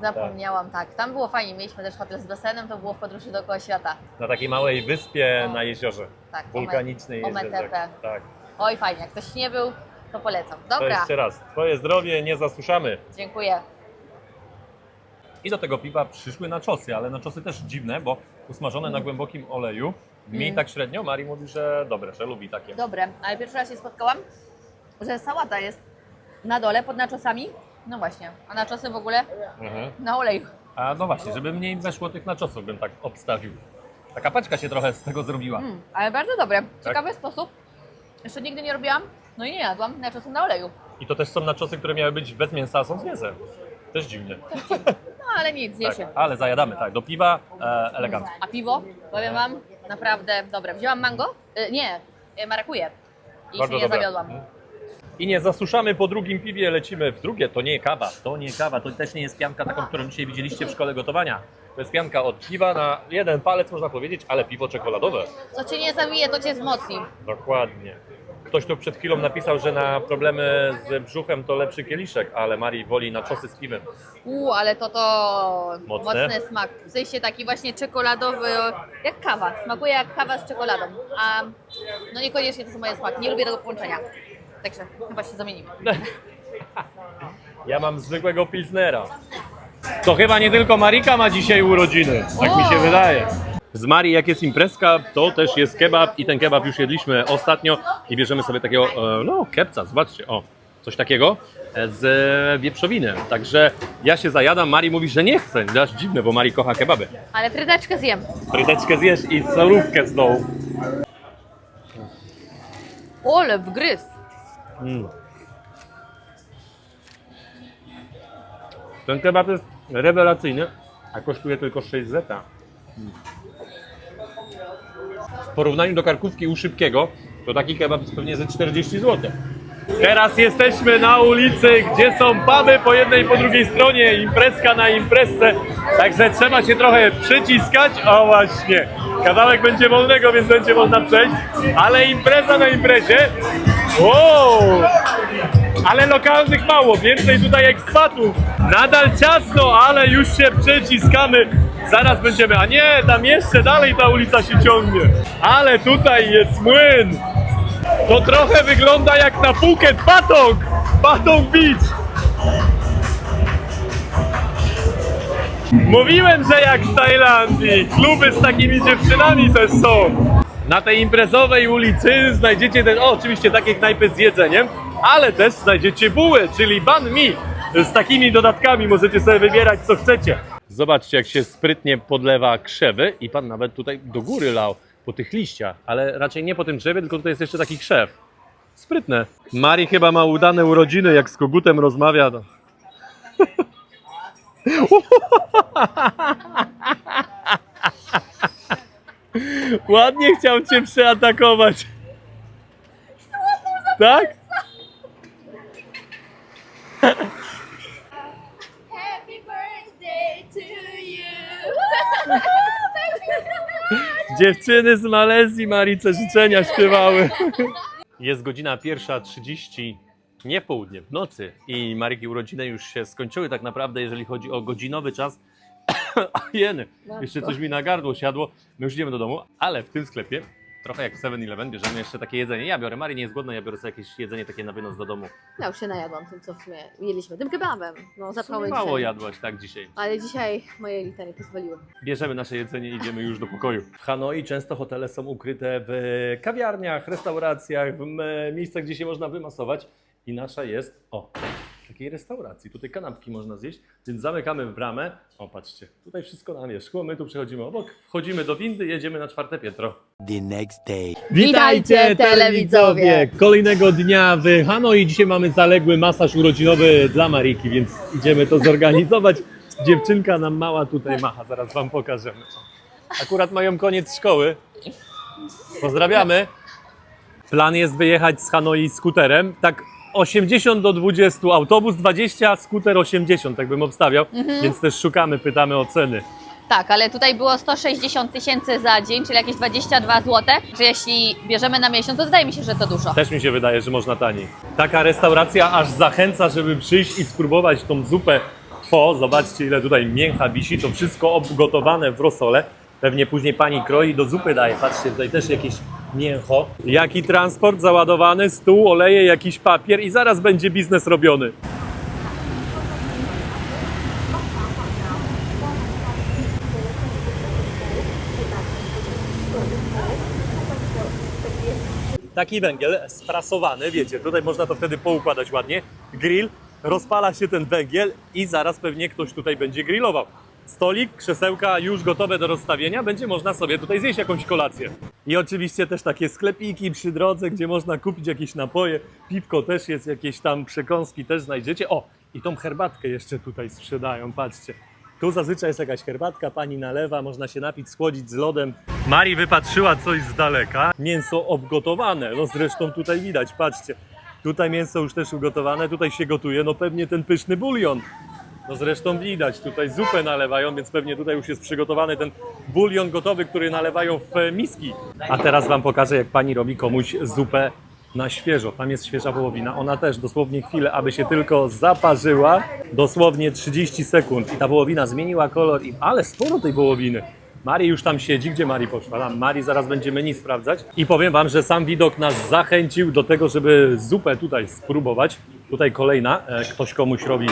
Zapomniałam, tak. Tam było fajnie, mieliśmy też hotel z basenem, to było w podróży dookoła świata. Na takiej małej wyspie O. na jeziorze. Tak, Wulkanicznej jeziorze. Ometepe. Tak. Oj, fajnie, jak ktoś nie był, to polecam. To Dobra, jeszcze raz. Twoje zdrowie nie zasłuszamy. dziękuję. I do tego piwa przyszły naczosy, ale naczosy też dziwne, bo usmażone na głębokim oleju. Mi tak średnio, Mari mówi, że dobre, że lubi takie. Dobre, ale pierwszy raz się spotkałam, że sałata jest na dole pod naczosami. No właśnie, a naczosy w ogóle na oleju. A no właśnie, żeby mniej weszło tych naczosów, bym tak obstawił. Taka paczka się trochę z tego zrobiła. Ale bardzo dobre, ciekawy sposób. Jeszcze nigdy nie robiłam, no i nie jadłam naczosów na oleju. I to też są naczosy, które miały być bez mięsa, a są z mięsem. Też dziwnie. No ale nic, zje się. Tak, ale zajadamy, tak, do piwa elegancko. A piwo, powiem wam, naprawdę dobre. Wzięłam mango? Marakuję. I Bardzo się nie dobre. zawiodłam. I nie zasuszamy po drugim piwie, lecimy w drugie. To nie kawa, to też nie jest pianka taką, którą dzisiaj widzieliście w szkole gotowania. To jest pianka od piwa na jeden palec, można powiedzieć, ale piwo czekoladowe. Co cię nie zawije, to cię wzmocni. Dokładnie. Ktoś tu przed chwilą napisał, że na problemy z brzuchem to lepszy kieliszek, ale Mari woli naczosy z piwem. Ale to Mocne? mocny smak. W sensie taki właśnie czekoladowy, jak kawa. Smakuje jak kawa z czekoladą. A no niekoniecznie to są moje smaki. Nie lubię tego połączenia. Także chyba się zamienimy. Ja mam zwykłego pilsnera. To chyba nie tylko Marika ma dzisiaj urodziny, tak mi się wydaje. Z Marii jak jest imprezka, to też jest kebab i ten kebab już jedliśmy ostatnio i bierzemy sobie takiego, kebca, zobaczcie, coś takiego z wieprzowiny. Także ja się zajadam, Mari mówi, że nie chce, aż dziwne, bo Mari kocha kebaby. Ale fryteczkę zjem. Fryteczkę zjesz i solówkę z dołu. Ole, wgryz. Ten kebab jest rewelacyjny, a kosztuje tylko 6 zeta. W porównaniu do karkówki u Szybkiego, to taki kebab jest pewnie ze 40 zł. Teraz jesteśmy na ulicy, gdzie są puby po jednej i po drugiej stronie, imprezka na imprezce, także trzeba się trochę przyciskać. O właśnie, kawałek będzie wolnego, więc będzie można przejść, ale impreza na imprezie. Wow! Ale lokalnych mało, więcej tutaj ekspatów. Nadal ciasno, ale już się przeciskamy. Zaraz będziemy, a nie, tam jeszcze dalej ta ulica się ciągnie. Ale tutaj jest młyn. To trochę wygląda jak na Phuket Patong Beach. Mówiłem, że jak w Tajlandii. Kluby z takimi dziewczynami też są. Na tej imprezowej ulicy znajdziecie też, oczywiście takie knajpy z jedzeniem, ale też znajdziecie bułę, czyli banh mi. Z takimi dodatkami możecie sobie wybierać co chcecie. Zobaczcie, jak się sprytnie podlewa krzewy i pan nawet tutaj do góry lał po tych liściach, ale raczej nie po tym drzewie, tylko tutaj jest jeszcze taki krzew. Sprytne. Mari chyba ma udane urodziny, jak z kogutem rozmawia. No. Ładnie chciał cię przeatakować. Tak? Happy birthday to you. Dziewczyny z Malezji Marice życzenia śpiewały. Jest godzina 1:30, nie w południe, w nocy i Mariki urodziny już się skończyły tak naprawdę, jeżeli chodzi o godzinowy czas. A jeny, jeszcze coś mi na gardło siadło, my już idziemy do domu, ale w tym sklepie, trochę jak w 7-Eleven, bierzemy jeszcze takie jedzenie. Ja biorę, Mari nie jest głodna, ja biorę sobie jakieś jedzenie takie na wynos do domu. Ja już się najadłam tym, co w sumie mieliśmy. Tym kebabem. No, zapałem Mało dzisiaj. jadłaś tak dzisiaj. Ale dzisiaj moje elita nie pozwoliły. Bierzemy nasze jedzenie i idziemy już do pokoju. W Hanoi często hotele są ukryte w kawiarniach, restauracjach, w miejscach, gdzie się można wymasować. I nasza jest, w takiej restauracji. Tutaj kanapki można zjeść, więc zamykamy bramę. O, patrzcie, tutaj wszystko na wierzchu, my tu przechodzimy obok, wchodzimy do windy, jedziemy na 4. piętro. The next day. Witajcie, telewidzowie! Kolejnego dnia w Hanoi. Dzisiaj mamy zaległy masaż urodzinowy dla Mariki, więc idziemy to zorganizować. Dziewczynka nam mała tutaj macha, zaraz wam pokażemy. Akurat mają koniec szkoły. Pozdrawiamy. Plan jest wyjechać z Hanoi skuterem. Tak 80 do 20, autobus 20, skuter 80, tak bym obstawiał. Więc też szukamy, pytamy o ceny. Tak, ale tutaj było 160 000 za dzień, czyli jakieś 22 zł. Że jeśli bierzemy na miesiąc, to wydaje mi się, że to dużo. Też mi się wydaje, że można taniej. Taka restauracja aż zachęca, żeby przyjść i spróbować tą zupę pho. Zobaczcie, ile tutaj mięcha wisi. To wszystko obgotowane w rosole. Pewnie później pani kroi, do zupy daje. Patrzcie, tutaj też jakieś mięcho. Jaki transport załadowany, stół, oleje, jakiś papier i zaraz będzie biznes robiony. taki węgiel sprasowany, wiecie, tutaj można to wtedy poukładać ładnie. Grill, rozpala się ten węgiel i zaraz pewnie ktoś tutaj będzie grillował. Stolik, krzesełka już gotowe do rozstawienia, będzie można sobie tutaj zjeść jakąś kolację. I oczywiście też takie sklepiki przy drodze, gdzie można kupić jakieś napoje, piwko też jest, jakieś tam przekąski też znajdziecie. O, i tą herbatkę jeszcze tutaj sprzedają, patrzcie. Tu zazwyczaj jest jakaś herbatka, pani nalewa, można się napić, schłodzić z lodem. Mari wypatrzyła coś z daleka. Mięso obgotowane, no zresztą tutaj widać, patrzcie. Tutaj mięso już też ugotowane, tutaj się gotuje, no pewnie ten pyszny bulion. No zresztą widać, tutaj zupę nalewają, więc pewnie tutaj już jest przygotowany ten bulion gotowy, który nalewają w miski. A teraz wam pokażę, jak pani robi komuś zupę na świeżo. Tam jest świeża wołowina, ona też dosłownie chwilę, aby się tylko zaparzyła, dosłownie 30 sekund i ta wołowina zmieniła kolor, ale sporo tej wołowiny. Mari już tam siedzi. Gdzie Mari poszła? Tam Mari, zaraz będzie menu sprawdzać. I powiem wam, że sam widok nas zachęcił do tego, żeby zupę tutaj spróbować. Tutaj kolejna, ktoś komuś robi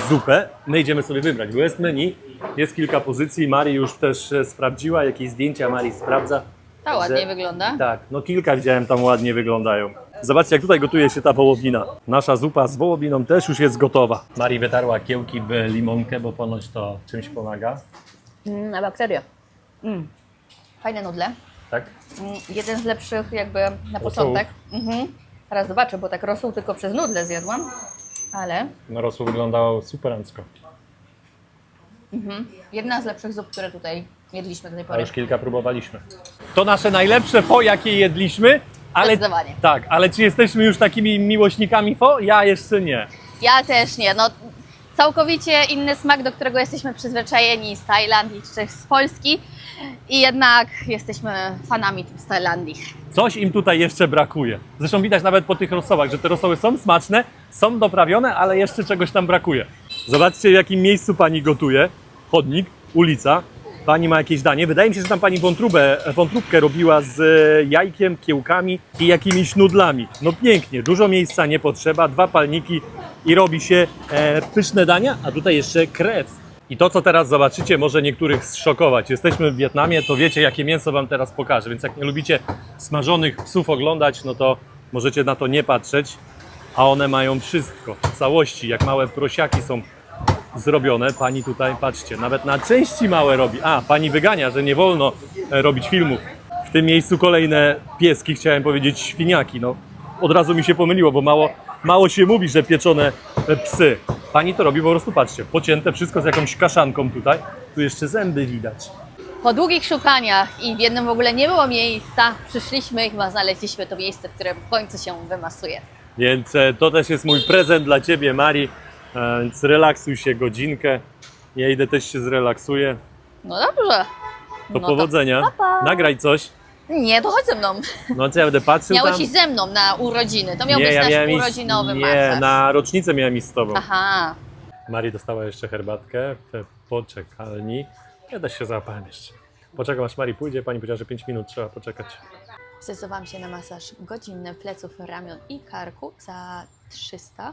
zupę. My idziemy sobie wybrać, bo jest menu, jest kilka pozycji. Mari już też sprawdziła, jakieś zdjęcia Mari sprawdza. Ta ładnie wygląda. Tak, no kilka widziałem, tam ładnie wyglądają. Zobaczcie, jak tutaj gotuje się ta wołowina. Nasza zupa z wołowiną też już jest gotowa. Mari wytarła kiełki w limonkę, bo ponoć to czymś pomaga. Na bakterie. Fajne nudle. Tak? Jeden z lepszych jakby na początek. Teraz zobaczę, bo tak rosół tylko przez nudle zjadłam. Ale No rosół wyglądał superancko. jedna z lepszych zup, które tutaj jedliśmy do tej A pory. już kilka próbowaliśmy. To nasze najlepsze pho, jakie jedliśmy. Ale, Zdecydowanie. tak, ale czy jesteśmy już takimi miłośnikami pho? Ja jeszcze nie. Ja też nie. No, całkowicie inny smak, do którego jesteśmy przyzwyczajeni z Tajlandii czy z Polski. I jednak jesteśmy fanami z Tajlandii. Coś im tutaj jeszcze brakuje. Zresztą widać nawet po tych rosołach, że te rosoły są smaczne, są doprawione, ale jeszcze czegoś tam brakuje. Zobaczcie, w jakim miejscu pani gotuje. Chodnik, ulica. Pani ma jakieś danie. Wydaje mi się, że tam pani wątróbkę robiła z jajkiem, kiełkami i jakimiś nudlami. No pięknie, dużo miejsca nie potrzeba, 2 palniki i robi się pyszne dania, a tutaj jeszcze krew. I to, co teraz zobaczycie, może niektórych zszokować. Jesteśmy w Wietnamie, to wiecie, jakie mięso wam teraz pokażę, więc jak nie lubicie smażonych psów oglądać, no to możecie na to nie patrzeć, a one mają wszystko w całości, jak małe prosiaki są zrobione. Pani tutaj, patrzcie, nawet na części małe robi. A, pani wygania, że nie wolno robić filmów. W tym miejscu kolejne pieski, chciałem powiedzieć świniaki. No, od razu mi się pomyliło, bo mało się mówi, że pieczone psy. Pani to robi po prostu, patrzcie, pocięte wszystko z jakąś kaszanką tutaj. Tu jeszcze zęby widać. Po długich szukaniach i w jednym w ogóle nie było miejsca, przyszliśmy i chyba znaleźliśmy to miejsce, w którym w końcu się wymasuje. Więc to też jest mój prezent dla Ciebie, Mari. Więc relaksuj się godzinkę. Ja idę też się zrelaksuję. No dobrze. To No powodzenia. pa, pa. Nagraj coś. Nie, to chodź ze mną. No co ja będę patrzył Miałeś tam? iść ze mną na urodziny. To miał być ja nasz miałem urodzinowy nie, masaż. na rocznicę miałem iść z Tobą. Aha. Mari dostała jeszcze herbatkę w poczekalni. Ja też się załapałem jeszcze. Poczekam aż Mari pójdzie. Pani powiedziała, że 5 minut trzeba poczekać. Zdecydowałam się na masaż godzinny pleców, ramion i karku za 300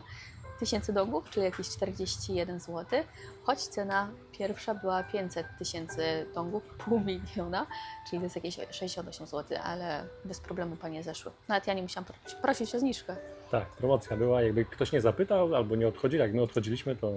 tysięcy dongów, czyli jakieś 41 zł, choć cena pierwsza była 500 tysięcy dongów, pół miliona, czyli to jest jakieś 68 zł, ale bez problemu panie zeszły. Nawet ja nie musiałam prosić o zniżkę. Tak, promocja była. Jakby ktoś nie zapytał albo nie odchodzili, jak my odchodziliśmy, to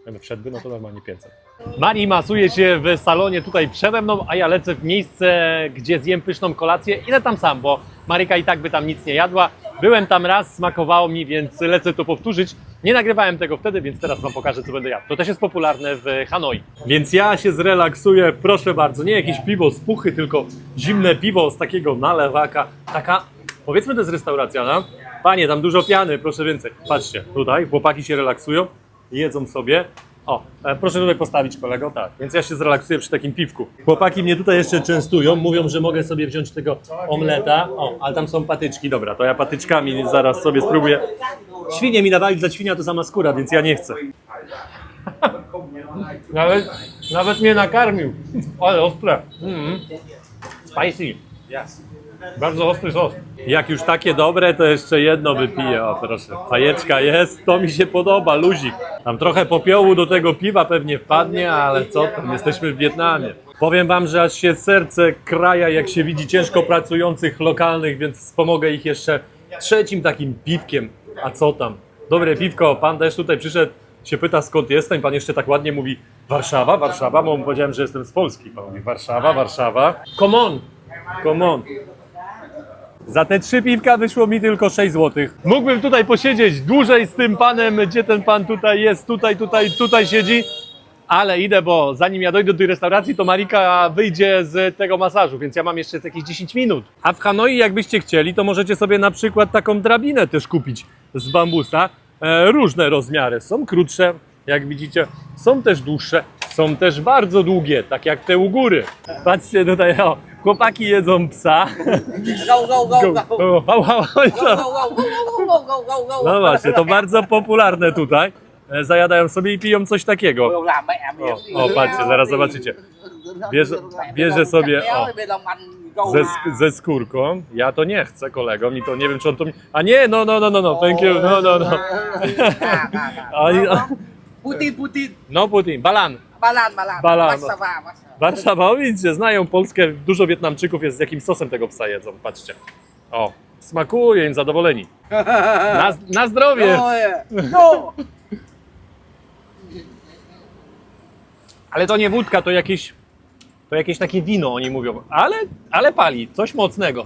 jakby wszedłby, no to normalnie 500. Mari masuje się w salonie tutaj przede mną, a ja lecę w miejsce, gdzie zjem pyszną kolację. Idę tam sam, bo Maryka i tak by tam nic nie jadła. Byłem tam raz, smakowało mi, więc lecę to powtórzyć. Nie nagrywałem tego wtedy, więc teraz wam pokażę, co będę jadł. To też jest popularne w Hanoi. Więc ja się zrelaksuję, proszę bardzo. Nie jakieś piwo z puchy, tylko zimne piwo z takiego nalewaka. Taka, powiedzmy, to jest restauracja, no? Panie, tam dużo piany, proszę więcej. Patrzcie, tutaj chłopaki się relaksują, jedzą sobie. O, proszę tutaj postawić, kolego, tak. Więc ja się zrelaksuję przy takim piwku. Chłopaki mnie tutaj jeszcze częstują, mówią, że mogę sobie wziąć tego omleta. O, ale tam są patyczki, dobra, to ja patyczkami zaraz sobie spróbuję. Świnie mi dawali, dla świnia to sama skóra, więc ja nie chcę. Nawet mnie nakarmił. Ale ostre. Spicy. Bardzo ostry sos. Jak już takie dobre, to jeszcze jedno wypiję. O proszę, fajeczka jest, to mi się podoba, luzik. Tam trochę popiołu do tego piwa pewnie wpadnie, ale co tam, jesteśmy w Wietnamie. Powiem wam, że aż się serce kraja, jak się widzi ciężko pracujących lokalnych, więc wspomogę ich jeszcze trzecim takim piwkiem. A co tam? Dobre piwko, pan też tutaj przyszedł, się pyta skąd jestem, pan jeszcze tak ładnie mówi Warszawa, Warszawa, bo mu powiedziałem, że jestem z Polski. Pan mówi Warszawa, Warszawa. Come on, come on. Za te 3 piwka wyszło mi tylko 6 zł. Mógłbym tutaj posiedzieć dłużej z tym panem, gdzie ten pan tutaj jest, tutaj siedzi. Ale idę, bo zanim ja dojdę do tej restauracji, to Marika wyjdzie z tego masażu, więc ja mam jeszcze jakieś 10 minut. A w Hanoi, jakbyście chcieli, to możecie sobie na przykład taką drabinę też kupić z bambusa. Różne rozmiary. Są krótsze, jak widzicie, są też dłuższe, są też bardzo długie, tak jak te u góry. Patrzcie tutaj, o, chłopaki jedzą psa. Go, go, go, go. O, au, au, oj, co? Go, go, go, go, go, go. No właśnie, to bardzo popularne tutaj. Zajadają sobie i piją coś takiego. Go làm mẹ mày. O, patrzcie, zaraz zobaczycie. Bierze sobie, o, ze skórką. Ja to nie chcę, kolego, mi to nie wiem, czy on to mi... A nie, no, thank you, no. Putin, Putin. No Putin, balan. Balan, balan. Balan. Warszawa, Warszawa. Warszawa, o, widzicie, znają Polskę, dużo Wietnamczyków jest z jakim sosem tego psa jedzą, patrzcie. O, smakuje im, zadowoleni. Na zdrowie. No. Ale to nie wódka, to jakieś takie wino, oni mówią. Ale pali, coś mocnego.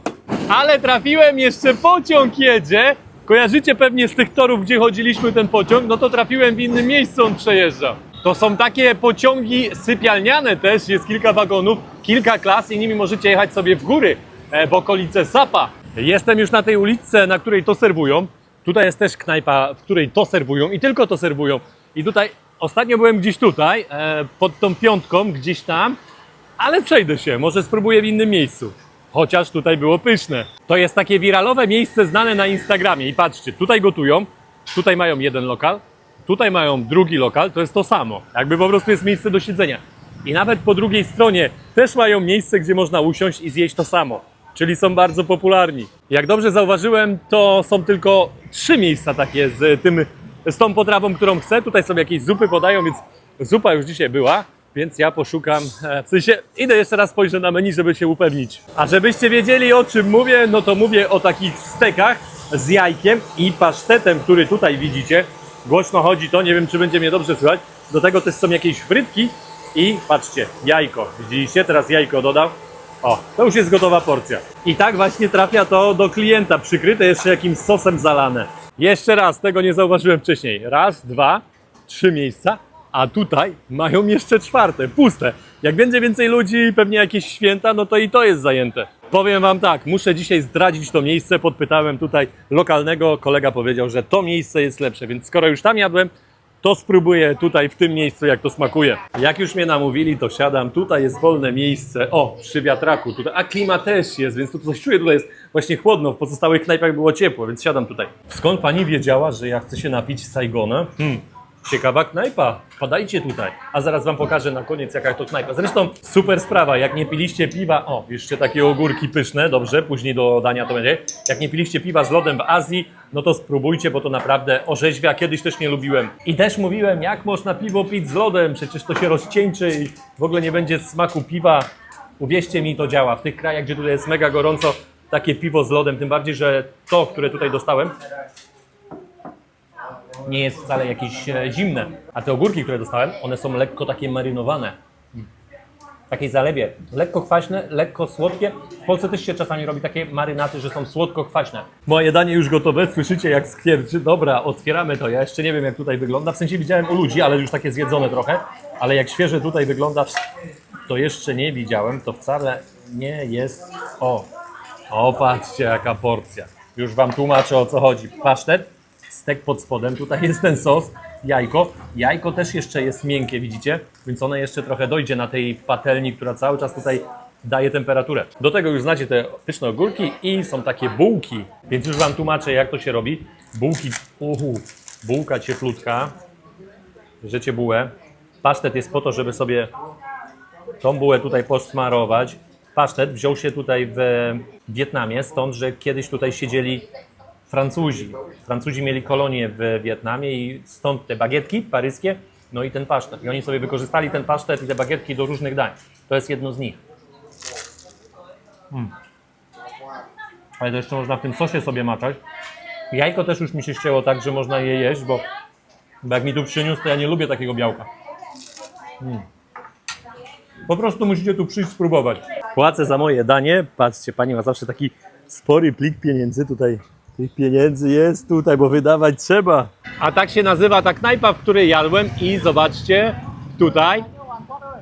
Ale trafiłem, jeszcze pociąg jedzie. Kojarzycie pewnie z tych torów, gdzie chodziliśmy ten pociąg, no to trafiłem w innym miejscu, on przejeżdża. To są takie pociągi sypialniane też, jest kilka wagonów, kilka klas i nimi możecie jechać sobie w góry, w okolice Sapa. Jestem już na tej uliczce, na której to serwują. Tutaj jest też knajpa, w której to serwują i tylko to serwują. I tutaj ostatnio byłem gdzieś tutaj, pod tą piątką, gdzieś tam, ale przejdę się, może spróbuję w innym miejscu. Chociaż tutaj było pyszne. To jest takie wiralowe miejsce znane na Instagramie i patrzcie, tutaj gotują, tutaj mają jeden lokal, tutaj mają drugi lokal, to jest to samo. Jakby po prostu jest miejsce do siedzenia. I nawet po drugiej stronie też mają miejsce, gdzie można usiąść i zjeść to samo. Czyli są bardzo popularni. Jak dobrze zauważyłem, to są tylko 3 miejsca takie z tą potrawą, którą chcę. Tutaj sobie jakieś zupy podają, więc zupa już dzisiaj była. Więc ja poszukam, w sensie idę jeszcze raz spojrzę na menu, żeby się upewnić. A żebyście wiedzieli, o czym mówię, no to mówię o takich stekach z jajkiem i pasztetem, który tutaj widzicie. Głośno chodzi to, nie wiem, czy będzie mnie dobrze słychać. Do tego też są jakieś frytki i patrzcie, jajko. Widzieliście? Teraz jajko dodał. O, to już jest gotowa porcja. I tak właśnie trafia to do klienta, przykryte jeszcze jakimś sosem zalane. Jeszcze raz, tego nie zauważyłem wcześniej. 1, 2, 3 miejsca. A tutaj mają jeszcze 4, puste. Jak będzie więcej ludzi, pewnie jakieś święta, no to i to jest zajęte. Powiem wam tak, muszę dzisiaj zdradzić to miejsce. Podpytałem tutaj lokalnego, kolega powiedział, że to miejsce jest lepsze, więc skoro już tam jadłem, to spróbuję tutaj w tym miejscu, jak to smakuje. Jak już mnie namówili, to siadam. Tutaj jest wolne miejsce. O, przy wiatraku tutaj. A klima też jest, więc tu coś czuję. Tutaj jest właśnie chłodno. W pozostałych knajpach było ciepło, więc siadam tutaj. Skąd pani wiedziała, że ja chcę się napić Saigona? Ciekawa knajpa, wpadajcie tutaj. A zaraz wam pokażę na koniec, jaka to knajpa. Zresztą super sprawa, jak nie piliście piwa, o, jeszcze takie ogórki pyszne, dobrze, później do dania to będzie. Jak nie piliście piwa z lodem w Azji, no to spróbujcie, bo to naprawdę orzeźwia. Kiedyś też nie lubiłem. I też mówiłem, jak można piwo pić z lodem, przecież to się rozcieńczy i w ogóle nie będzie smaku piwa. Uwierzcie mi, to działa. W tych krajach, gdzie tutaj jest mega gorąco, takie piwo z lodem, tym bardziej, że to, które tutaj dostałem, nie jest wcale jakieś zimne. A te ogórki, które dostałem, one są lekko takie marynowane. W takiej zalewie. Lekko kwaśne, lekko słodkie. W Polsce też się czasami robi takie marynaty, że są słodko-kwaśne. Moje danie już gotowe, słyszycie jak skwierczy. Dobra, otwieramy to. Ja jeszcze nie wiem, jak tutaj wygląda. W sensie widziałem u ludzi, ale już takie zjedzone trochę. Ale jak świeże tutaj wygląda, to jeszcze nie widziałem. To wcale nie jest... O, patrzcie jaka porcja. Już wam tłumaczę, o co chodzi. Pasztet, stek pod spodem, tutaj jest ten sos, jajko. Jajko też jeszcze jest miękkie, widzicie? Więc ono jeszcze trochę dojdzie na tej patelni, która cały czas tutaj daje temperaturę. Do tego już znacie te pyszne ogórki i są takie bułki. Więc już wam tłumaczę, jak to się robi. Bułki, bułka cieplutka. Bierzecie bułę. Pasztet jest po to, żeby sobie tą bułę tutaj posmarować. Pasztet wziął się tutaj w Wietnamie, stąd, że kiedyś tutaj siedzieli Francuzi. Francuzi mieli kolonię w Wietnamie i stąd te bagietki paryskie No i ten pasztet. I oni sobie wykorzystali ten pasztet i te bagietki do różnych dań. To jest jedno z nich. Ale to jeszcze można w tym sosie sobie maczać. Jajko też już mi się ścięło tak, że można je jeść, bo jak mi tu przyniósł, to ja nie lubię takiego białka. Po prostu musicie tu przyjść spróbować. Płacę za moje danie. Patrzcie, pani ma zawsze taki spory plik pieniędzy. Tutaj tych pieniędzy jest tutaj, bo wydawać trzeba. A tak się nazywa ta knajpa, w której jadłem i zobaczcie, tutaj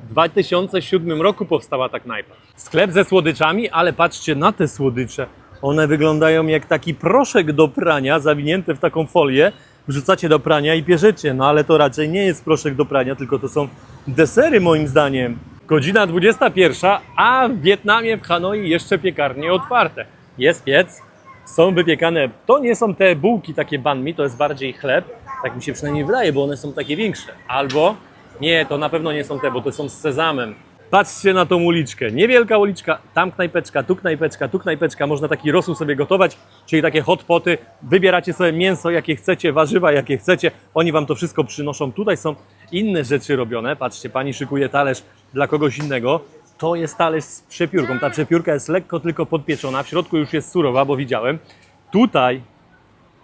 w 2007 roku powstała ta knajpa. Sklep ze słodyczami, ale patrzcie na te słodycze. One wyglądają jak taki proszek do prania, zawinięte w taką folię. Wrzucacie do prania i pierzecie. No ale to raczej nie jest proszek do prania, tylko to są desery moim zdaniem. Godzina 21, a w Wietnamie, w Hanoi jeszcze piekarnie otwarte. Jest piec, są wypiekane, to nie są te bułki takie banh mi, to jest bardziej chleb. Tak mi się przynajmniej wydaje, bo one są takie większe. Albo, nie, to na pewno nie są te, bo to są z sezamem. Patrzcie na tą uliczkę, niewielka uliczka, tam knajpeczka, tu knajpeczka, tu knajpeczka. Można taki rosół sobie gotować, czyli takie hot poty. Wybieracie sobie mięso jakie chcecie, warzywa jakie chcecie. Oni wam to wszystko przynoszą. Tutaj są inne rzeczy robione. Patrzcie, pani szykuje talerz dla kogoś innego. To jest talerz z przepiórką. Ta przepiórka jest lekko tylko podpieczona. W środku już jest surowa, bo widziałem. Tutaj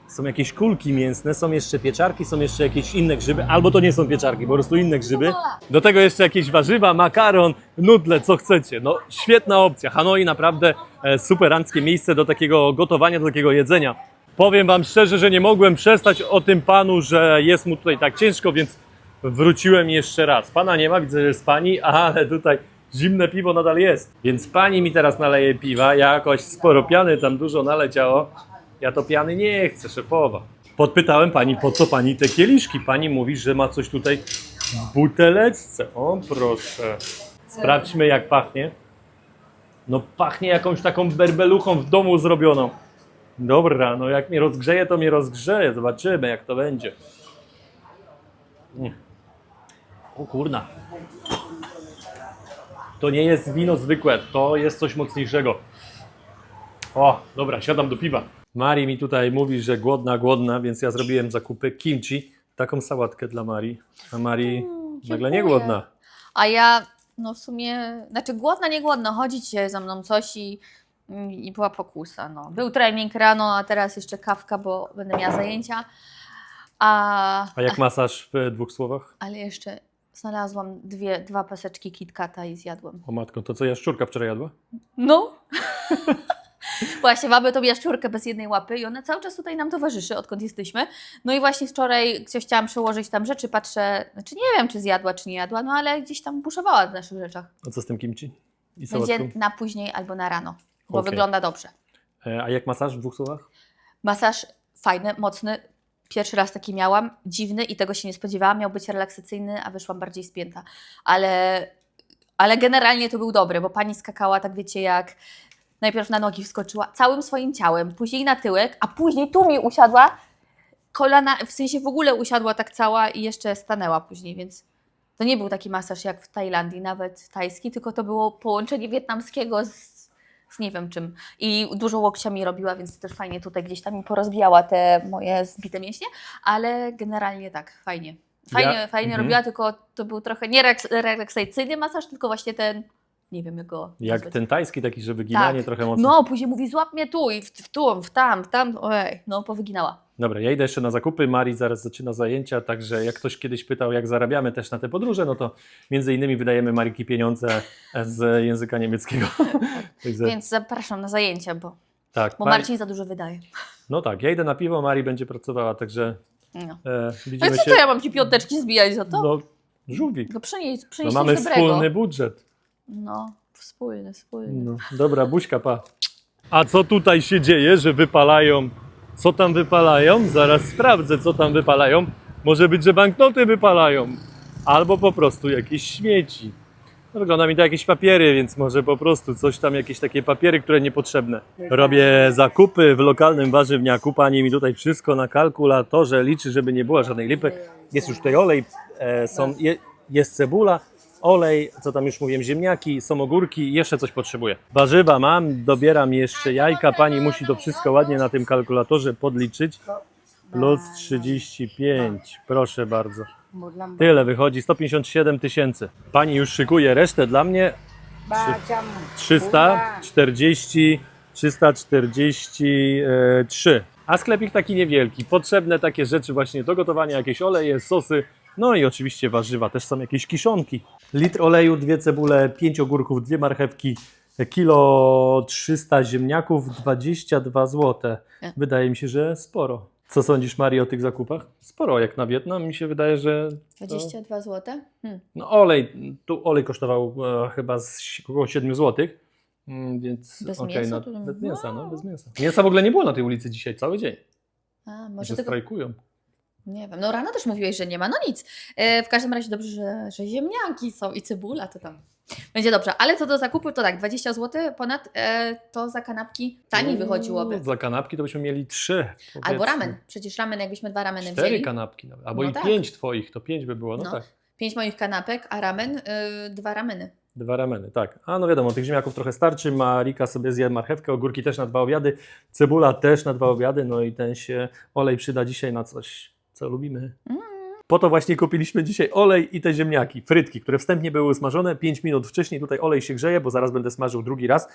są jakieś kulki mięsne, są jeszcze pieczarki, są jeszcze jakieś inne grzyby, albo to nie są pieczarki, po prostu inne grzyby. Do tego jeszcze jakieś warzywa, makaron, nudle, co chcecie. No świetna opcja. Hanoi naprawdę superanckie miejsce do takiego gotowania, do takiego jedzenia. Powiem wam szczerze, że nie mogłem przestać o tym panu, że jest mu tutaj tak ciężko, więc wróciłem jeszcze raz. Pana nie ma, widzę, że jest pani, ale tutaj zimne piwo nadal jest. Więc pani mi teraz naleje piwa, jakoś sporo piany tam dużo naleciało. Ja to piany nie chcę, szefowa. Podpytałem pani, po co pani te kieliszki? Pani mówi, że ma coś tutaj w buteleczce. O proszę. Sprawdźmy jak pachnie. No pachnie jakąś taką berbeluchą w domu zrobioną. Dobra, no jak mnie rozgrzeje, to mnie rozgrzeje. Zobaczymy jak to będzie. O kurna. To nie jest wino zwykłe, to jest coś mocniejszego. O, dobra, siadam do piwa. Mari mi tutaj mówi, że głodna, więc ja zrobiłem zakupy kimchi, taką sałatkę dla Mari. A Mari nagle nie głodna. A ja, no w sumie, znaczy głodna, nie głodna, chodzi dzisiaj za mną coś i była pokusa. No. Był trening rano, a teraz jeszcze kawka, bo będę miała zajęcia. A jak masaż w 2 słowach? Ale jeszcze znalazłam dwa paseczki KitKata i zjadłam. O matko, to co jaszczurka wczoraj jadła? No. Właśnie mamy tą jaszczurkę bez jednej łapy i ona cały czas tutaj nam towarzyszy, odkąd jesteśmy. No i właśnie wczoraj coś chciałam przełożyć tam rzeczy, patrzę, znaczy nie wiem, czy zjadła, czy nie jadła, no ale gdzieś tam buszowała w naszych rzeczach. A co z tym kimchi? I sałatką? Będzie na później albo na rano, bo Okej. wygląda dobrze. A jak masaż w 2 słowach? Masaż fajny, mocny. Pierwszy raz taki miałam, dziwny i tego się nie spodziewałam. Miał być relaksacyjny, a wyszłam bardziej spięta. Ale generalnie to był dobry, bo pani skakała, tak wiecie, jak najpierw na nogi wskoczyła całym swoim ciałem, później na tyłek, a później tu mi usiadła, kolana, w sensie w ogóle usiadła tak cała i jeszcze stanęła później, więc to nie był taki masaż jak w Tajlandii, nawet tajski, tylko to było połączenie wietnamskiego z nie wiem czym. I dużo łokciami robiła, więc też fajnie tutaj gdzieś tam mi porozbijała te moje zbite mięśnie, ale generalnie tak, fajnie. Fajnie robiła, tylko to był trochę nie relaksacyjny masaż, tylko właśnie ten, nie wiem jak go Jak nazwać. ten tajski taki, że wyginanie Tak. trochę mocno. No, później mówi złap mnie tu i w tu, w tam, ojej, no powyginała. Dobra, ja idę jeszcze na zakupy, Mari zaraz zaczyna zajęcia, także jak ktoś kiedyś pytał, jak zarabiamy też na te podróże, no to między innymi wydajemy Mariki pieniądze z języka niemieckiego. Także, Więc zapraszam na zajęcia, bo tak, Marcin za dużo wydaje. No tak, ja idę na piwo, Mari będzie pracowała, także No. widzimy Ale co się. to ja mam ci piąteczki zbijać za to? No, żółwik. No przynieś No, coś mamy dobrego. wspólny budżet. No, wspólny. No, dobra, buźka, pa. A co tutaj się dzieje, że wypalają? Co tam wypalają? Zaraz sprawdzę, co tam wypalają. Może być, że banknoty wypalają. Albo po prostu jakieś śmieci. No, wygląda mi to jakieś papiery, więc może po prostu coś tam, jakieś takie papiery, które niepotrzebne. Robię zakupy w lokalnym warzywniaku. Pani mi tutaj wszystko na kalkulatorze liczy, żeby nie było żadnej lipy. Jest już tutaj olej, jest cebula, olej, co tam już mówiłem, ziemniaki, są ogórki i jeszcze coś potrzebuję. Warzywa mam, dobieram jeszcze jajka. Pani musi to wszystko ładnie na tym kalkulatorze podliczyć. Plus 35, proszę bardzo. 150 Tyle wychodzi, 157 tysięcy. Pani już szykuje resztę dla mnie. 343. A sklepik taki niewielki. Potrzebne takie rzeczy właśnie do gotowania, jakieś oleje, sosy, no i oczywiście warzywa, też są jakieś kiszonki. Litr oleju, 2 cebule, 5 ogórków, 2 marchewki, kilo 300 ziemniaków, 22 zł. Wydaje mi się, że sporo. Co sądzisz, Marii, o tych zakupach? Sporo, jak na Wietnam. Mi się wydaje, że... 22 zł? No olej, tu olej kosztował chyba około 7 zł. Więc Bez okej, mięsa? no, bez mięsa, no bez mięsa. Mięsa w ogóle nie było na tej ulicy dzisiaj, cały dzień. A, może Że tylko... strajkują. Nie wiem, no rano też mówiłeś, że nie ma, no nic. W każdym razie dobrze, że ziemniaki są i cebula, to tam będzie dobrze. Ale co do zakupu, to tak, 20 zł ponad, to za kanapki taniej wychodziłoby. Za kanapki to byśmy mieli 3. Albo ramen, przecież ramen, jakbyśmy 2 rameny 4 wzięli. kanapki nawet. Albo No i tak. 5 twoich, to 5 by było, no, No. tak. 5 moich kanapek, a ramen, 2 rameny. 2 rameny, tak. A no wiadomo, tych ziemniaków trochę starczy. Marika sobie zje marchewkę, ogórki też na 2 obiady, cebula też na 2 obiady, no i ten się olej przyda dzisiaj na coś, co lubimy. Po to właśnie kupiliśmy dzisiaj olej i te ziemniaki, frytki, które wstępnie były usmażone 5 minut wcześniej. Tutaj olej się grzeje, bo zaraz będę smażył drugi raz.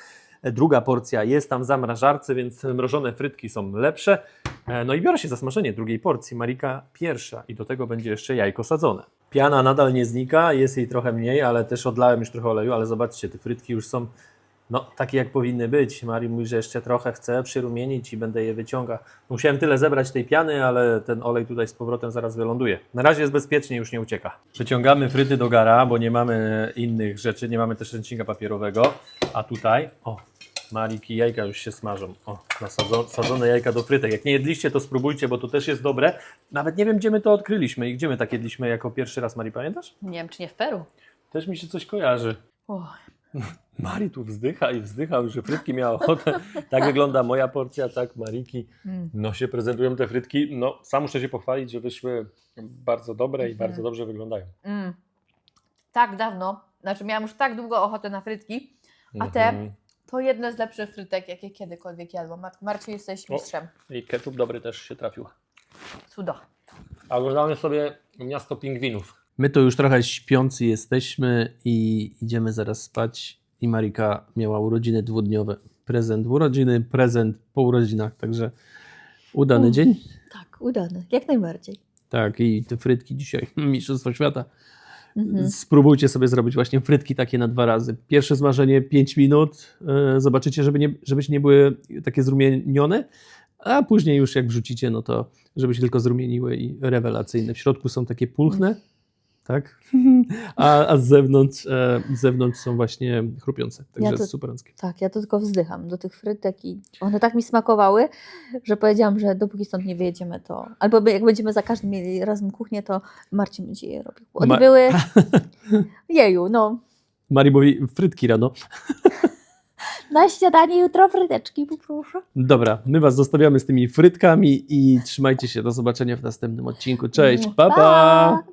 Druga porcja jest tam w zamrażarce, więc mrożone frytki są lepsze. No i biorę się za smażenie drugiej porcji. Marika pierwsza i do tego będzie jeszcze jajko sadzone. Piana nadal nie znika, jest jej trochę mniej, ale też odlałem już trochę oleju, ale zobaczcie, te frytki już są no, takie jak powinny być. Mari mówi, że jeszcze trochę chce przyrumienić i będę je wyciągał. Musiałem tyle zebrać tej piany, ale ten olej tutaj z powrotem zaraz wyląduje. Na razie jest bezpiecznie, już nie ucieka. Wyciągamy fryty do gara, bo nie mamy innych rzeczy, nie mamy też ręcznika papierowego. A tutaj, o, Mariki jajka już się smażą. O, sadzone jajka do frytek. Jak nie jedliście, to spróbujcie, bo to też jest dobre. Nawet nie wiem, gdzie my to odkryliśmy i gdzie my tak jedliśmy jako pierwszy raz, Mari, pamiętasz? Nie wiem, czy nie w Peru. Też mi się coś kojarzy. Mari tu wzdycha i wzdycha, że frytki miała ochotę. Tak wygląda moja porcja, tak Mariki. No się prezentują te frytki. No sam muszę się pochwalić, że wyszły bardzo dobre i bardzo dobrze wyglądają. Tak dawno, znaczy miałam już tak długo ochotę na frytki, a te to jedne z lepszych frytek, jakie kiedykolwiek jadłam. Marcie, jesteś mistrzem. I ketchup dobry też się trafił. Cudo. A oglądamy sobie Miasto Pingwinów. My to już trochę śpiący jesteśmy i idziemy zaraz spać. I Marika miała urodziny 2-dniowe. Prezent w urodziny, prezent po urodzinach, także udany dzień. Tak, udany, jak najbardziej. Tak, i te frytki dzisiaj, mistrzostwo świata. Spróbujcie sobie zrobić właśnie frytki takie na 2 razy. Pierwsze smażenie 5 minut, zobaczycie, żebyście nie były takie zrumienione, a później już jak wrzucicie, no to żeby się tylko zrumieniły i rewelacyjne. W środku są takie pulchne, tak? A z zewnątrz są właśnie chrupiące, także Ja to- jest superanckie. Tak, ja to tylko wzdycham do tych frytek i one tak mi smakowały, że powiedziałam, że dopóki stąd nie wyjedziemy, to albo jak będziemy za każdym mieli razem kuchnię, to Marcin będzie je robił. One były... Jeju, no. Mari mówi frytki rano. Na śniadanie jutro fryteczki, poproszę. Dobra, my was zostawiamy z tymi frytkami i trzymajcie się, do zobaczenia w następnym odcinku. Cześć, pa pa!